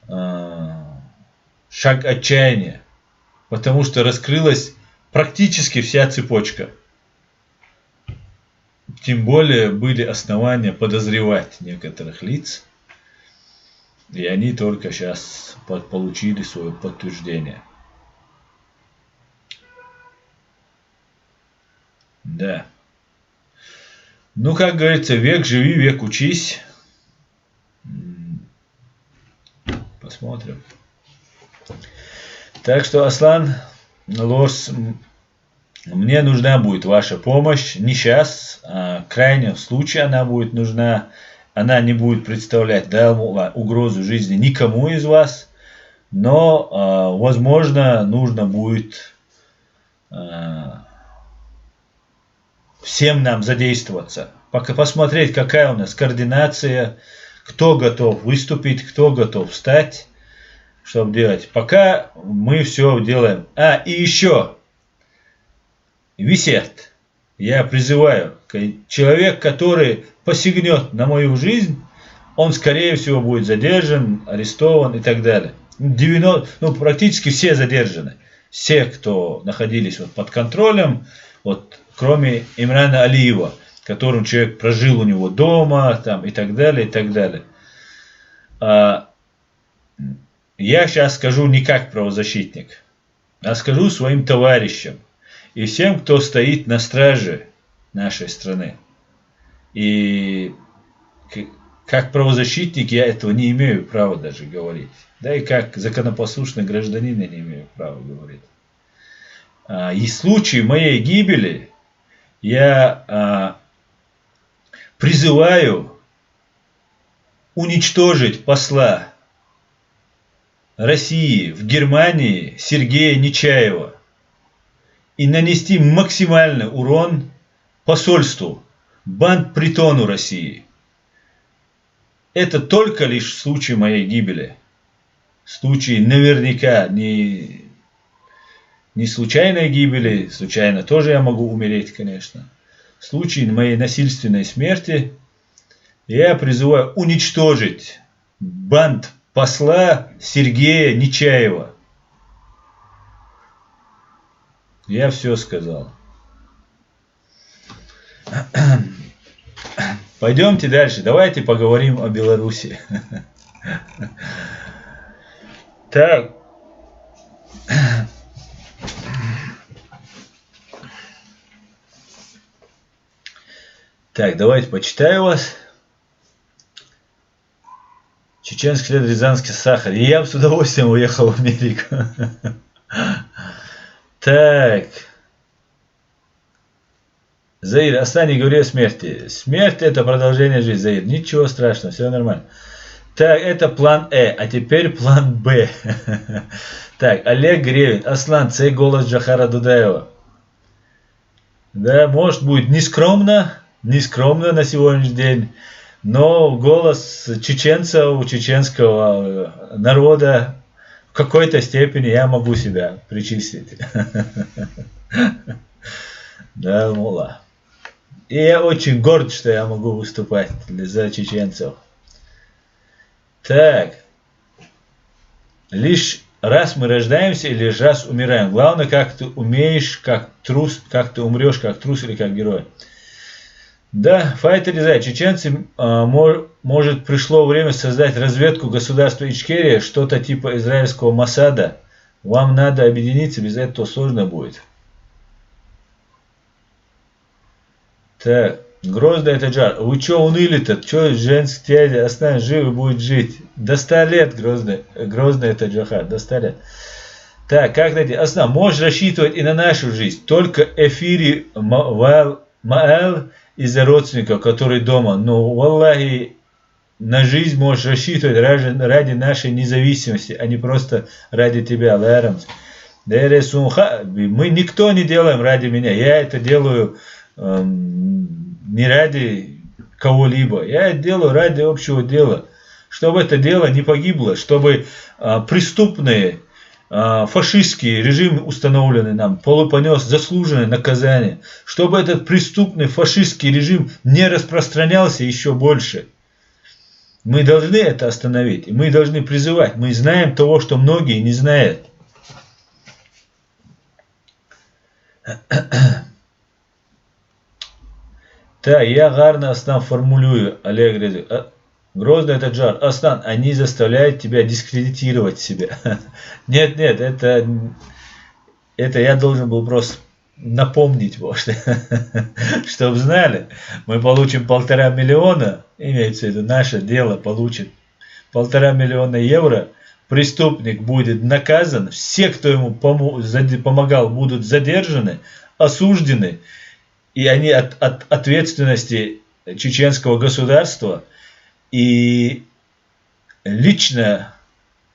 шаг отчаяния. Потому что раскрылась практически вся цепочка. Тем более были основания подозревать некоторых лиц. И они только сейчас получили свое подтверждение. Да. Ну, как говорится, век живи, век учись. Посмотрим. Так что, Аслан, Лос, мне нужна будет ваша помощь. Не сейчас, а в крайнем случае она будет нужна. Она не будет представлять, да, угрозу жизни никому из вас. Но, возможно, нужно будет всем нам задействоваться. Пока посмотреть, какая у нас координация, кто готов выступить, кто готов встать, чтобы делать. Пока мы все делаем. И еще, Висерт, я призываю, человек, который посягнет на мою жизнь, он, скорее всего, будет задержан, арестован и так далее. Практически все задержаны. Все, кто находились под контролем, кроме Имрана Алиева, которым человек прожил у него дома, там, и так далее, и так далее. Я сейчас скажу не как правозащитник, а скажу своим товарищам и всем, кто стоит на страже нашей страны. И как правозащитник я этого не имею права даже говорить. Да и как законопослушный гражданин я не имею права говорить. И в случае моей гибели я призываю уничтожить посла России в Германии Сергея Нечаева и нанести максимальный урон посольству, бандпритону России. Это только лишь в случае моей гибели. В случае наверняка не случайной гибели, случайно тоже я могу умереть, конечно. В случае моей насильственной смерти я призываю уничтожить посла Сергея Нечаева. Я все сказал. Пойдемте дальше. Давайте поговорим о Беларуси. Так. Так, давайте почитаю вас. Чеченский след, Рязанский сахар. И я бы с удовольствием уехал в Америку. Так. Заир, Аслан, не говори о смерти. Смерть — это продолжение жизни, Заир. Ничего страшного, все нормально. Так, это план а теперь план Б. Так, Олег Гревин. Аслан, цей голос Джохара Дудаева. Да, может будет нескромно на сегодняшний день, но голос чеченцев, чеченского народа в какой-то степени я могу себя причислить. Да, мула. И я очень горд, что я могу выступать за чеченцев. Так. Лишь раз мы рождаемся или лишь раз умираем. Главное, как ты умеешь, как трус, как ты умрешь, как трус или как герой. Да, Файтер Ризай, чеченцы, может, пришло время создать разведку государства Ичкерия, что-то типа израильского Масада. Вам надо объединиться, без этого сложно будет. Так, Грозный это Джар. Вы что уныли-то? Что женский дядя останется жив и будет жить? До 100 лет, Грозный это Джахар, до 100 лет. Так, как найти? Асна, можешь рассчитывать и на нашу жизнь. Только эфире Маэл из-за родственников, которые дома. Но, валлахи, на жизнь можешь рассчитывать ради нашей независимости, а не просто ради тебя. Мы никто не делаем ради меня. Я это делаю не ради кого-либо. Я это делаю ради общего дела. Чтобы это дело не погибло, чтобы преступные, фашистский режим, установленный нам, понес заслуженное наказание. Чтобы этот преступный фашистский режим не распространялся еще больше. Мы должны это остановить. И мы должны призывать. Мы знаем того, что многие не знают. Так, я гарно, Аслан, формулюю, Олег Резик. Грозно это Джар. Аслан, они заставляют тебя дискредитировать себя. Нет, это я должен был просто напомнить, чтобы знали. Мы получим 1,5 миллиона, имеется в виду, наше дело получит 1,5 миллиона евро. Преступник будет наказан, все, кто ему помогал, будут задержаны, осуждены, и они от ответственности чеченского государства и лично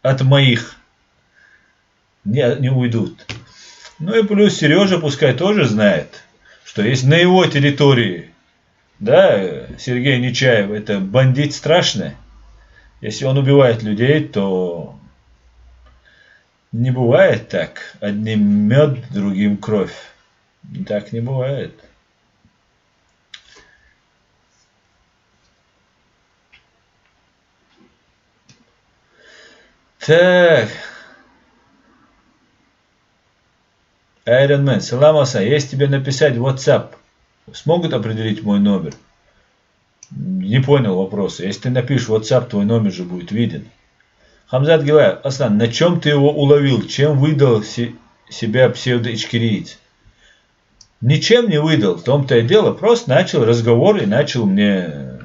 от моих не уйдут. Ну и плюс Сережа пускай тоже знает, что есть на его территории, да, Сергей Нечаев, это бандит страшный. Если он убивает людей, то не бывает так. Одним мед, другим кровь. Так не бывает. Так. Iron Man, салам алейкум. Если тебе написать в WhatsApp, смогут определить мой номер? Не понял вопроса. Если ты напишешь в WhatsApp, твой номер же будет виден. Хамзат Гилаев, Аслан, на чем ты его уловил? Чем выдал себя псевдоичкириец? Ничем не выдал, в том-то и дело. Просто начал разговор и начал мне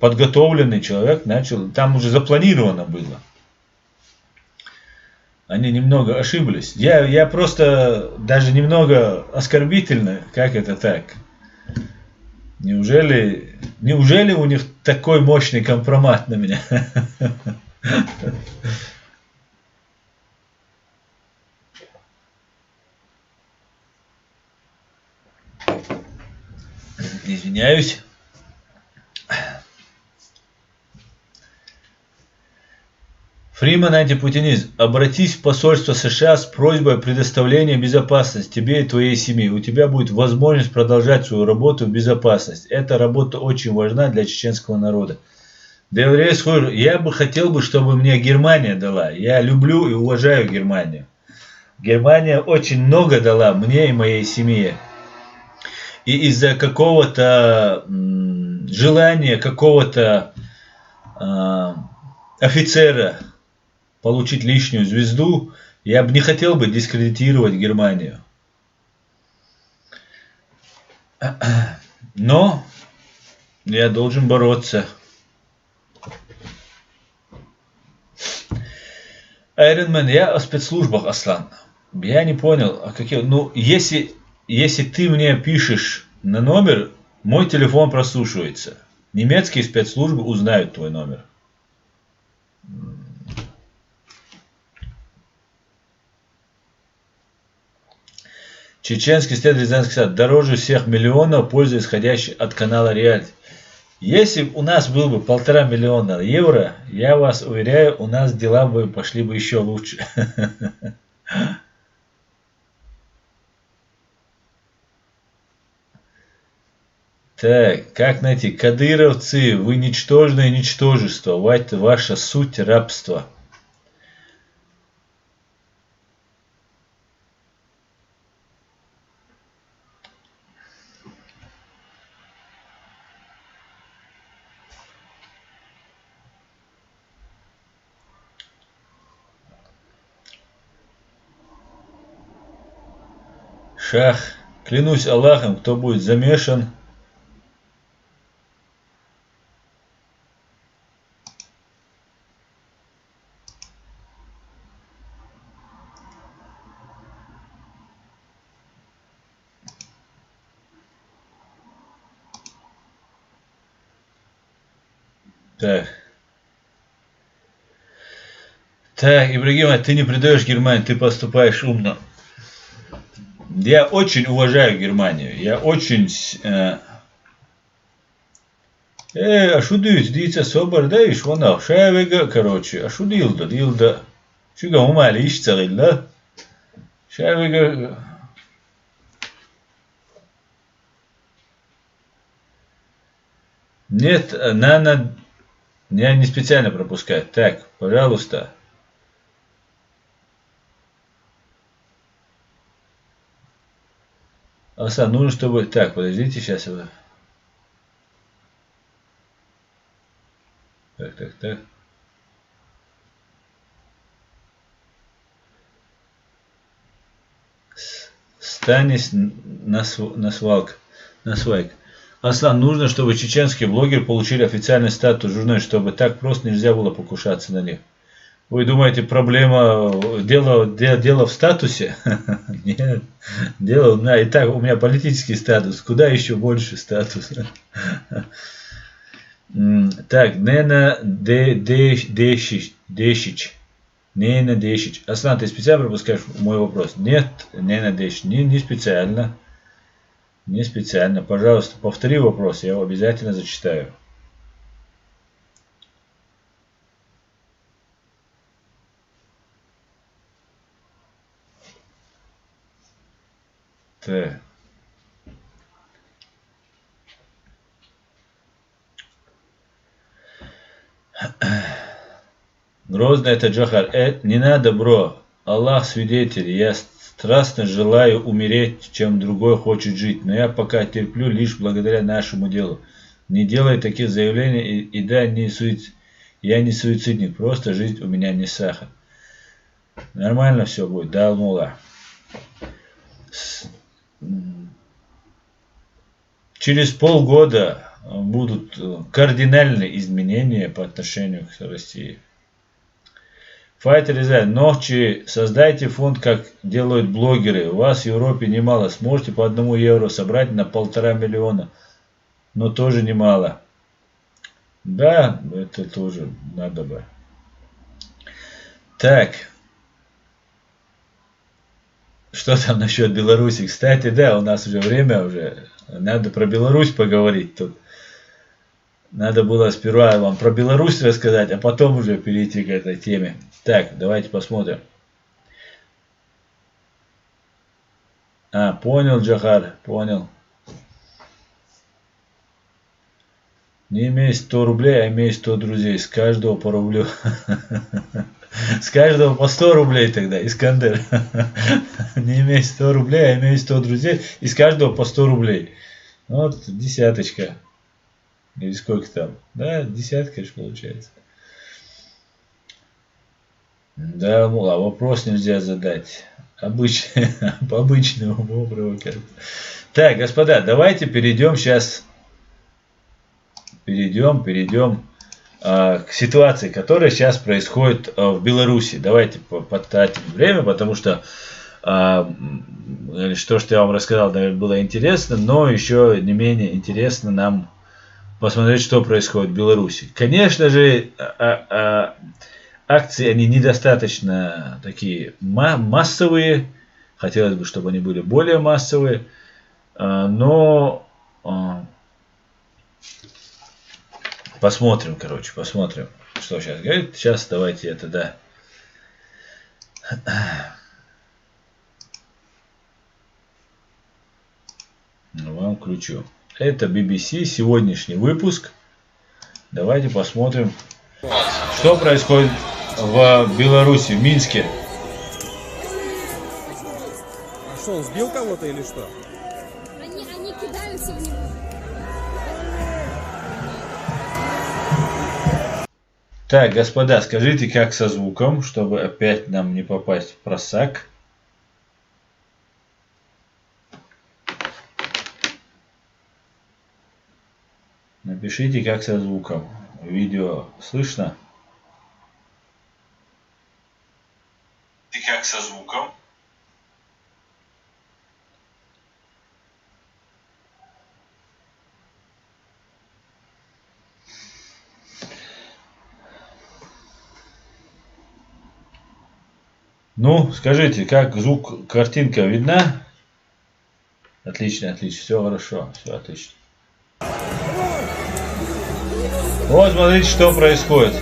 подготовленный человек, начал, там уже запланировано было. Они немного ошиблись. Я просто даже немного оскорбительно, как это так? Неужели у них такой мощный компромат на меня? Извиняюсь. Фриман антипутинист. Обратись в посольство США с просьбой предоставления безопасности тебе и твоей семье. У тебя будет возможность продолжать свою работу в безопасности. Эта работа очень важна для чеченского народа. Я бы хотел, чтобы мне Германия дала. Я люблю и уважаю Германию. Германия очень много дала мне и моей семье. И из-за какого-то желания какого-то офицера получить лишнюю звезду, я бы не хотел бы дискредитировать Германию. Но я должен бороться. Iron Man, я о спецслужбах, Аслан. Я не понял, а какие... Ну, если ты мне пишешь на номер, мой телефон прослушивается. Немецкие спецслужбы узнают твой номер. Чеченский след Рязанский сад дороже всех миллионов, пользу исходящей от канала Реальти. Если у нас был бы 1,5 миллиона евро, я вас уверяю, у нас дела бы пошли бы еще лучше. Так, как найти? Кадыровцы, вы ничтожное ничтожество, ваша суть рабства. Шах, клянусь Аллахом, кто будет замешан. Так. Так, Ибрагима, ты не предаешь Германию, ты поступаешь умно. Я очень уважаю Германию. Я очень... а что дается собор, да, иш вона, шайвега, короче, а что дилда. Чуга умали ишцарил, да? Шайвега... Нет, Нана... Я не специально пропускаю. Так, пожалуйста. Асан, нужно, чтобы... Так, подождите, сейчас я... Так. Станис на свайк. Аслан, нужно, чтобы чеченские блогеры получили официальный статус журналиста, чтобы так просто нельзя было покушаться на них. Вы думаете, проблема, дело в статусе? Нет, дело у меня и так, у меня политический статус, куда еще больше статус? Так, Нена Дешич. Нена Дешич. Аслан, ты специально пропускаешь мой вопрос? Нет, Нена Дешич, не специально. Не специально. Пожалуйста, повтори вопрос, я его обязательно зачитаю. Так. Грозно это Джохар. Не надо, бро. Аллах свидетель. Я страстно желаю умереть, чем другой хочет жить. Но я пока терплю лишь благодаря нашему делу. Не делай таких заявлений и да, я не суицидник. Просто жизнь у меня не сахар. Нормально все будет. Да, Алмула. Через полгода будут кардинальные изменения по отношению к России. Файтер Израиль, ночи создайте фонд, как делают блогеры. У вас в Европе немало. Сможете по 1 евро собрать на 1,5 миллиона. Но тоже немало. Да, это тоже надо бы. Так. Что там насчет Беларуси? Кстати, да, у нас уже время уже. Надо про Беларусь поговорить тут. Надо было сперва вам про Беларусь рассказать, а потом уже перейти к этой теме. Так, давайте посмотрим. Понял, Джахар, понял. Не имей 100 рублей, а имей 100 друзей. С каждого по рублю. С каждого по 100 рублей тогда, Искандер. Не имей 100 рублей, а имей 100 друзей. И с каждого по 100 рублей. Вот десяточка. Или сколько там? Да, десятка же получается. Да, мол, вопрос нельзя задать. По-обычному провокация. Так, господа, давайте перейдем сейчас. Перейдем к ситуации, которая сейчас происходит в Беларуси. Давайте потратим время, потому что что я вам рассказал, наверное, было интересно, но еще не менее интересно нам посмотреть, что происходит в Беларуси. Конечно же, акции, они недостаточно такие массовые. Хотелось бы, чтобы они были более массовые. Но посмотрим, посмотрим, что сейчас говорит. Сейчас давайте это, да. Вам включу. Это BBC, сегодняшний выпуск. Давайте посмотрим, что происходит в Беларуси, в Минске. А что, он сбил кого-то или что? Они кидаются в него. Так, господа, скажите, как со звуком, чтобы опять нам не попасть в просак. Напишите, как со звуком. Видео слышно? И как со звуком? Ну, скажите, как звук, картинка видна? Отлично, отлично, все хорошо, все отлично. Вот смотрите, что происходит.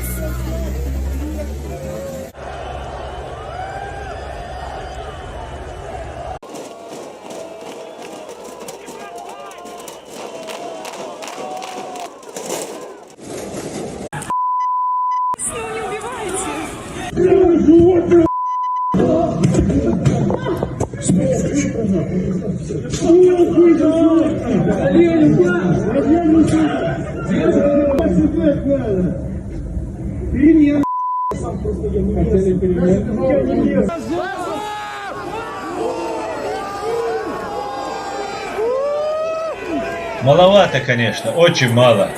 Маловато, конечно, очень мало.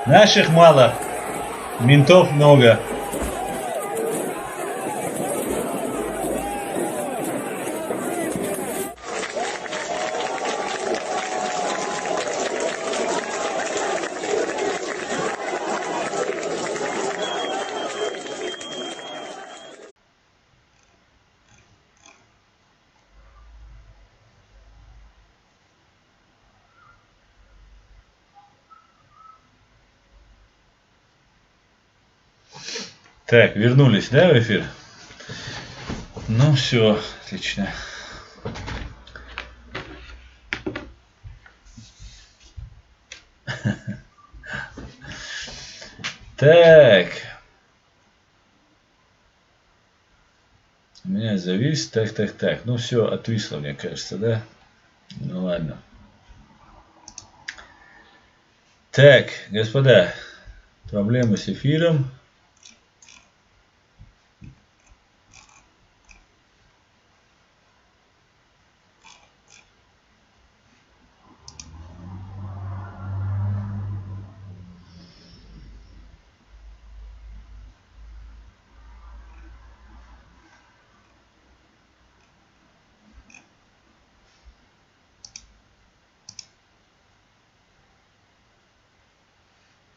Наших мало, ментов много. Так, вернулись, да, в эфир? Ну все, отлично. Так. У меня завис. Так. Ну все, отвисло, мне кажется, да? Ну ладно. Так, господа, проблемы с эфиром.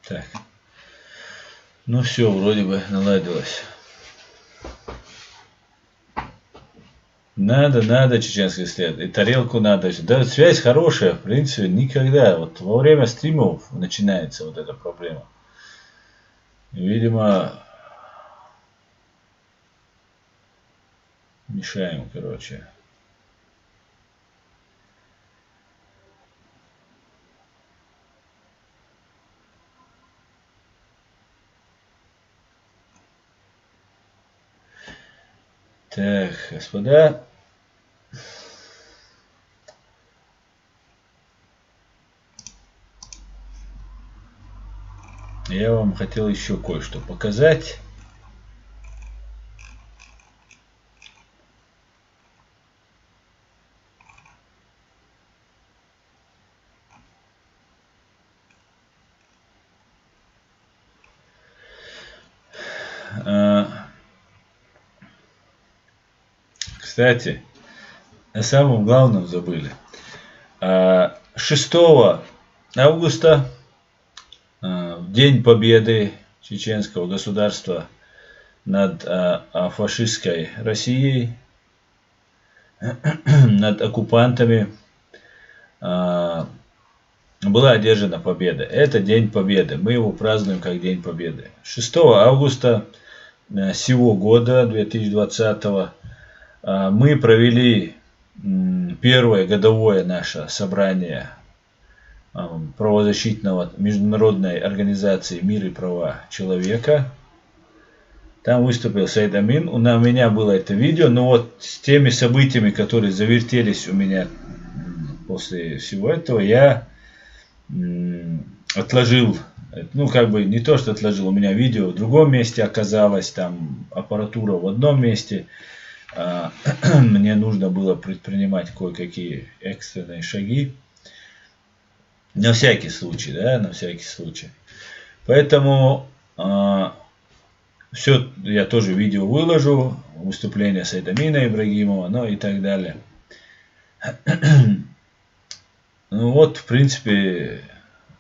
Так. Ну все, вроде бы наладилось. Надо чеченский след. И тарелку надо. Да, связь хорошая, в принципе, никогда. Вот во время стримов начинается вот эта проблема. Видимо, мешаем, короче. Так, господа. Я вам хотел еще кое-что показать. Кстати, о самом главном забыли. 6 августа, в День Победы чеченского государства над фашистской Россией, над оккупантами, была одержана победа. Это День Победы. Мы его празднуем как День Победы. 6 августа сего года, 2020, мы провели первое годовое наше собрание правозащитного международной организации «Мир и права человека». Там выступил Саид Амин. У меня было это видео, но вот с теми событиями, которые завертелись у меня после всего этого, я отложил. Ну, как бы не то, что отложил, у меня видео в другом месте оказалось, там аппаратура в одном месте. Мне нужно было предпринимать кое-какие экстренные шаги. На всякий случай, да, на всякий случай. Поэтому все, я тоже видео выложу, выступление Саида Амина Ибрагимова, ну и так далее. Ну вот, в принципе,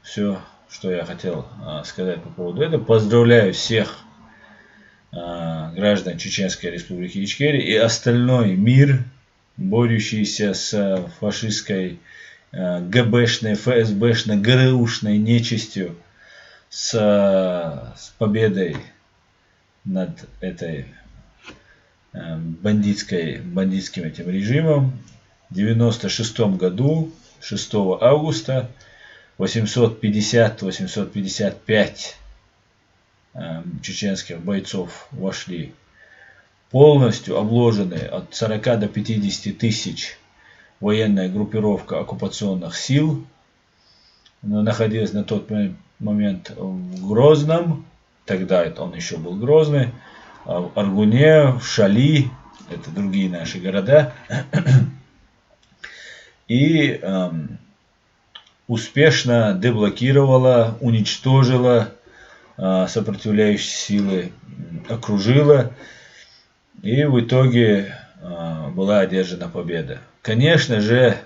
все, что я хотел сказать по поводу этого. Поздравляю всех граждан Чеченской Республики Ичкерия и остальной мир, борющийся с фашистской, ГБшной, ФСБшной, ГРУшной нечистью, с победой над этой бандитским этим режимом. В 1996 году, 6 августа, 850-855 чеченских бойцов вошли, полностью обложенные от 40 до 50 тысяч военная группировка оккупационных сил, находилась на тот момент в Грозном, тогда он еще был Грозный, в Аргуне, в Шали, это другие наши города, и успешно деблокировала, уничтожила сопротивляющие силы, окружила, и в итоге была одержана победа. Конечно же,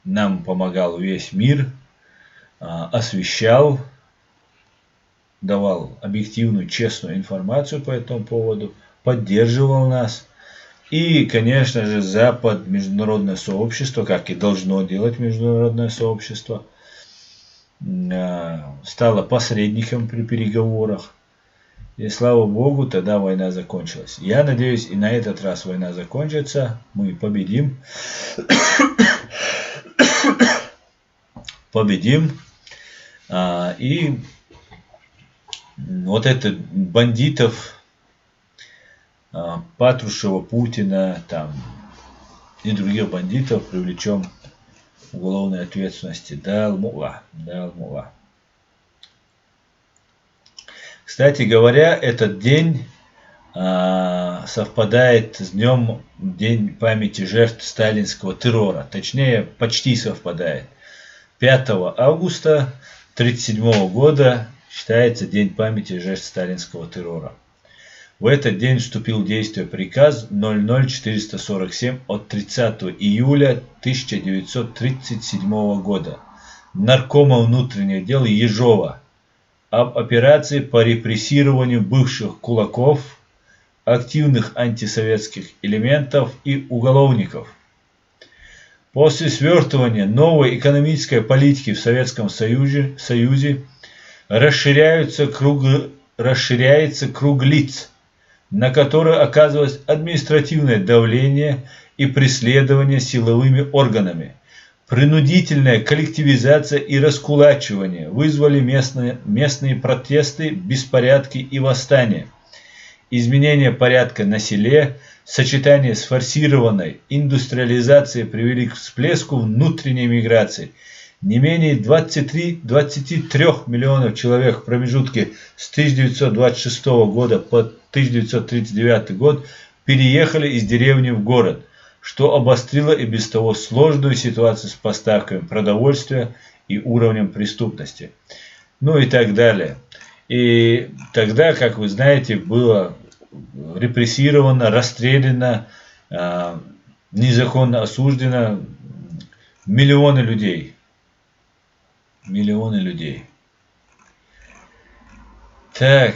нам помогал весь мир, освещал, давал объективную, честную информацию по этому поводу, поддерживал нас. И, конечно же, Запад, международное сообщество, как и должно делать международное сообщество, стало посредником при переговорах. И слава Богу, тогда война закончилась. Я надеюсь, и на этот раз война закончится, мы победим. Победим. И вот это бандитов, Патрушева, Путина там, и других бандитов привлечем к уголовной ответственности. Далмула. Кстати говоря, этот день совпадает с День памяти жертв сталинского террора. Точнее, почти совпадает. 5 августа 1937 года считается День памяти жертв сталинского террора. В этот день вступил в действие приказ 00447 от 30 июля 1937 года Наркома внутренних дел Ежова об операции по репрессированию бывших кулаков, активных антисоветских элементов и уголовников. После свертывания новой экономической политики в Советском Союзе расширяется круг лиц, на которые оказывалось административное давление и преследование силовыми органами. Принудительная коллективизация и раскулачивание вызвали местные протесты, беспорядки и восстания. Изменение порядка на селе, сочетание с форсированной индустриализацией привели к всплеску внутренней миграции. Не менее 23 миллионов человек в промежутке с 1926 года по 1939 год переехали из деревни в город, что обострило и без того сложную ситуацию с поставками продовольствия и уровнем преступности. Ну и так далее. И тогда, как вы знаете, было репрессировано, расстреляно, незаконно осуждено миллионы людей. Так,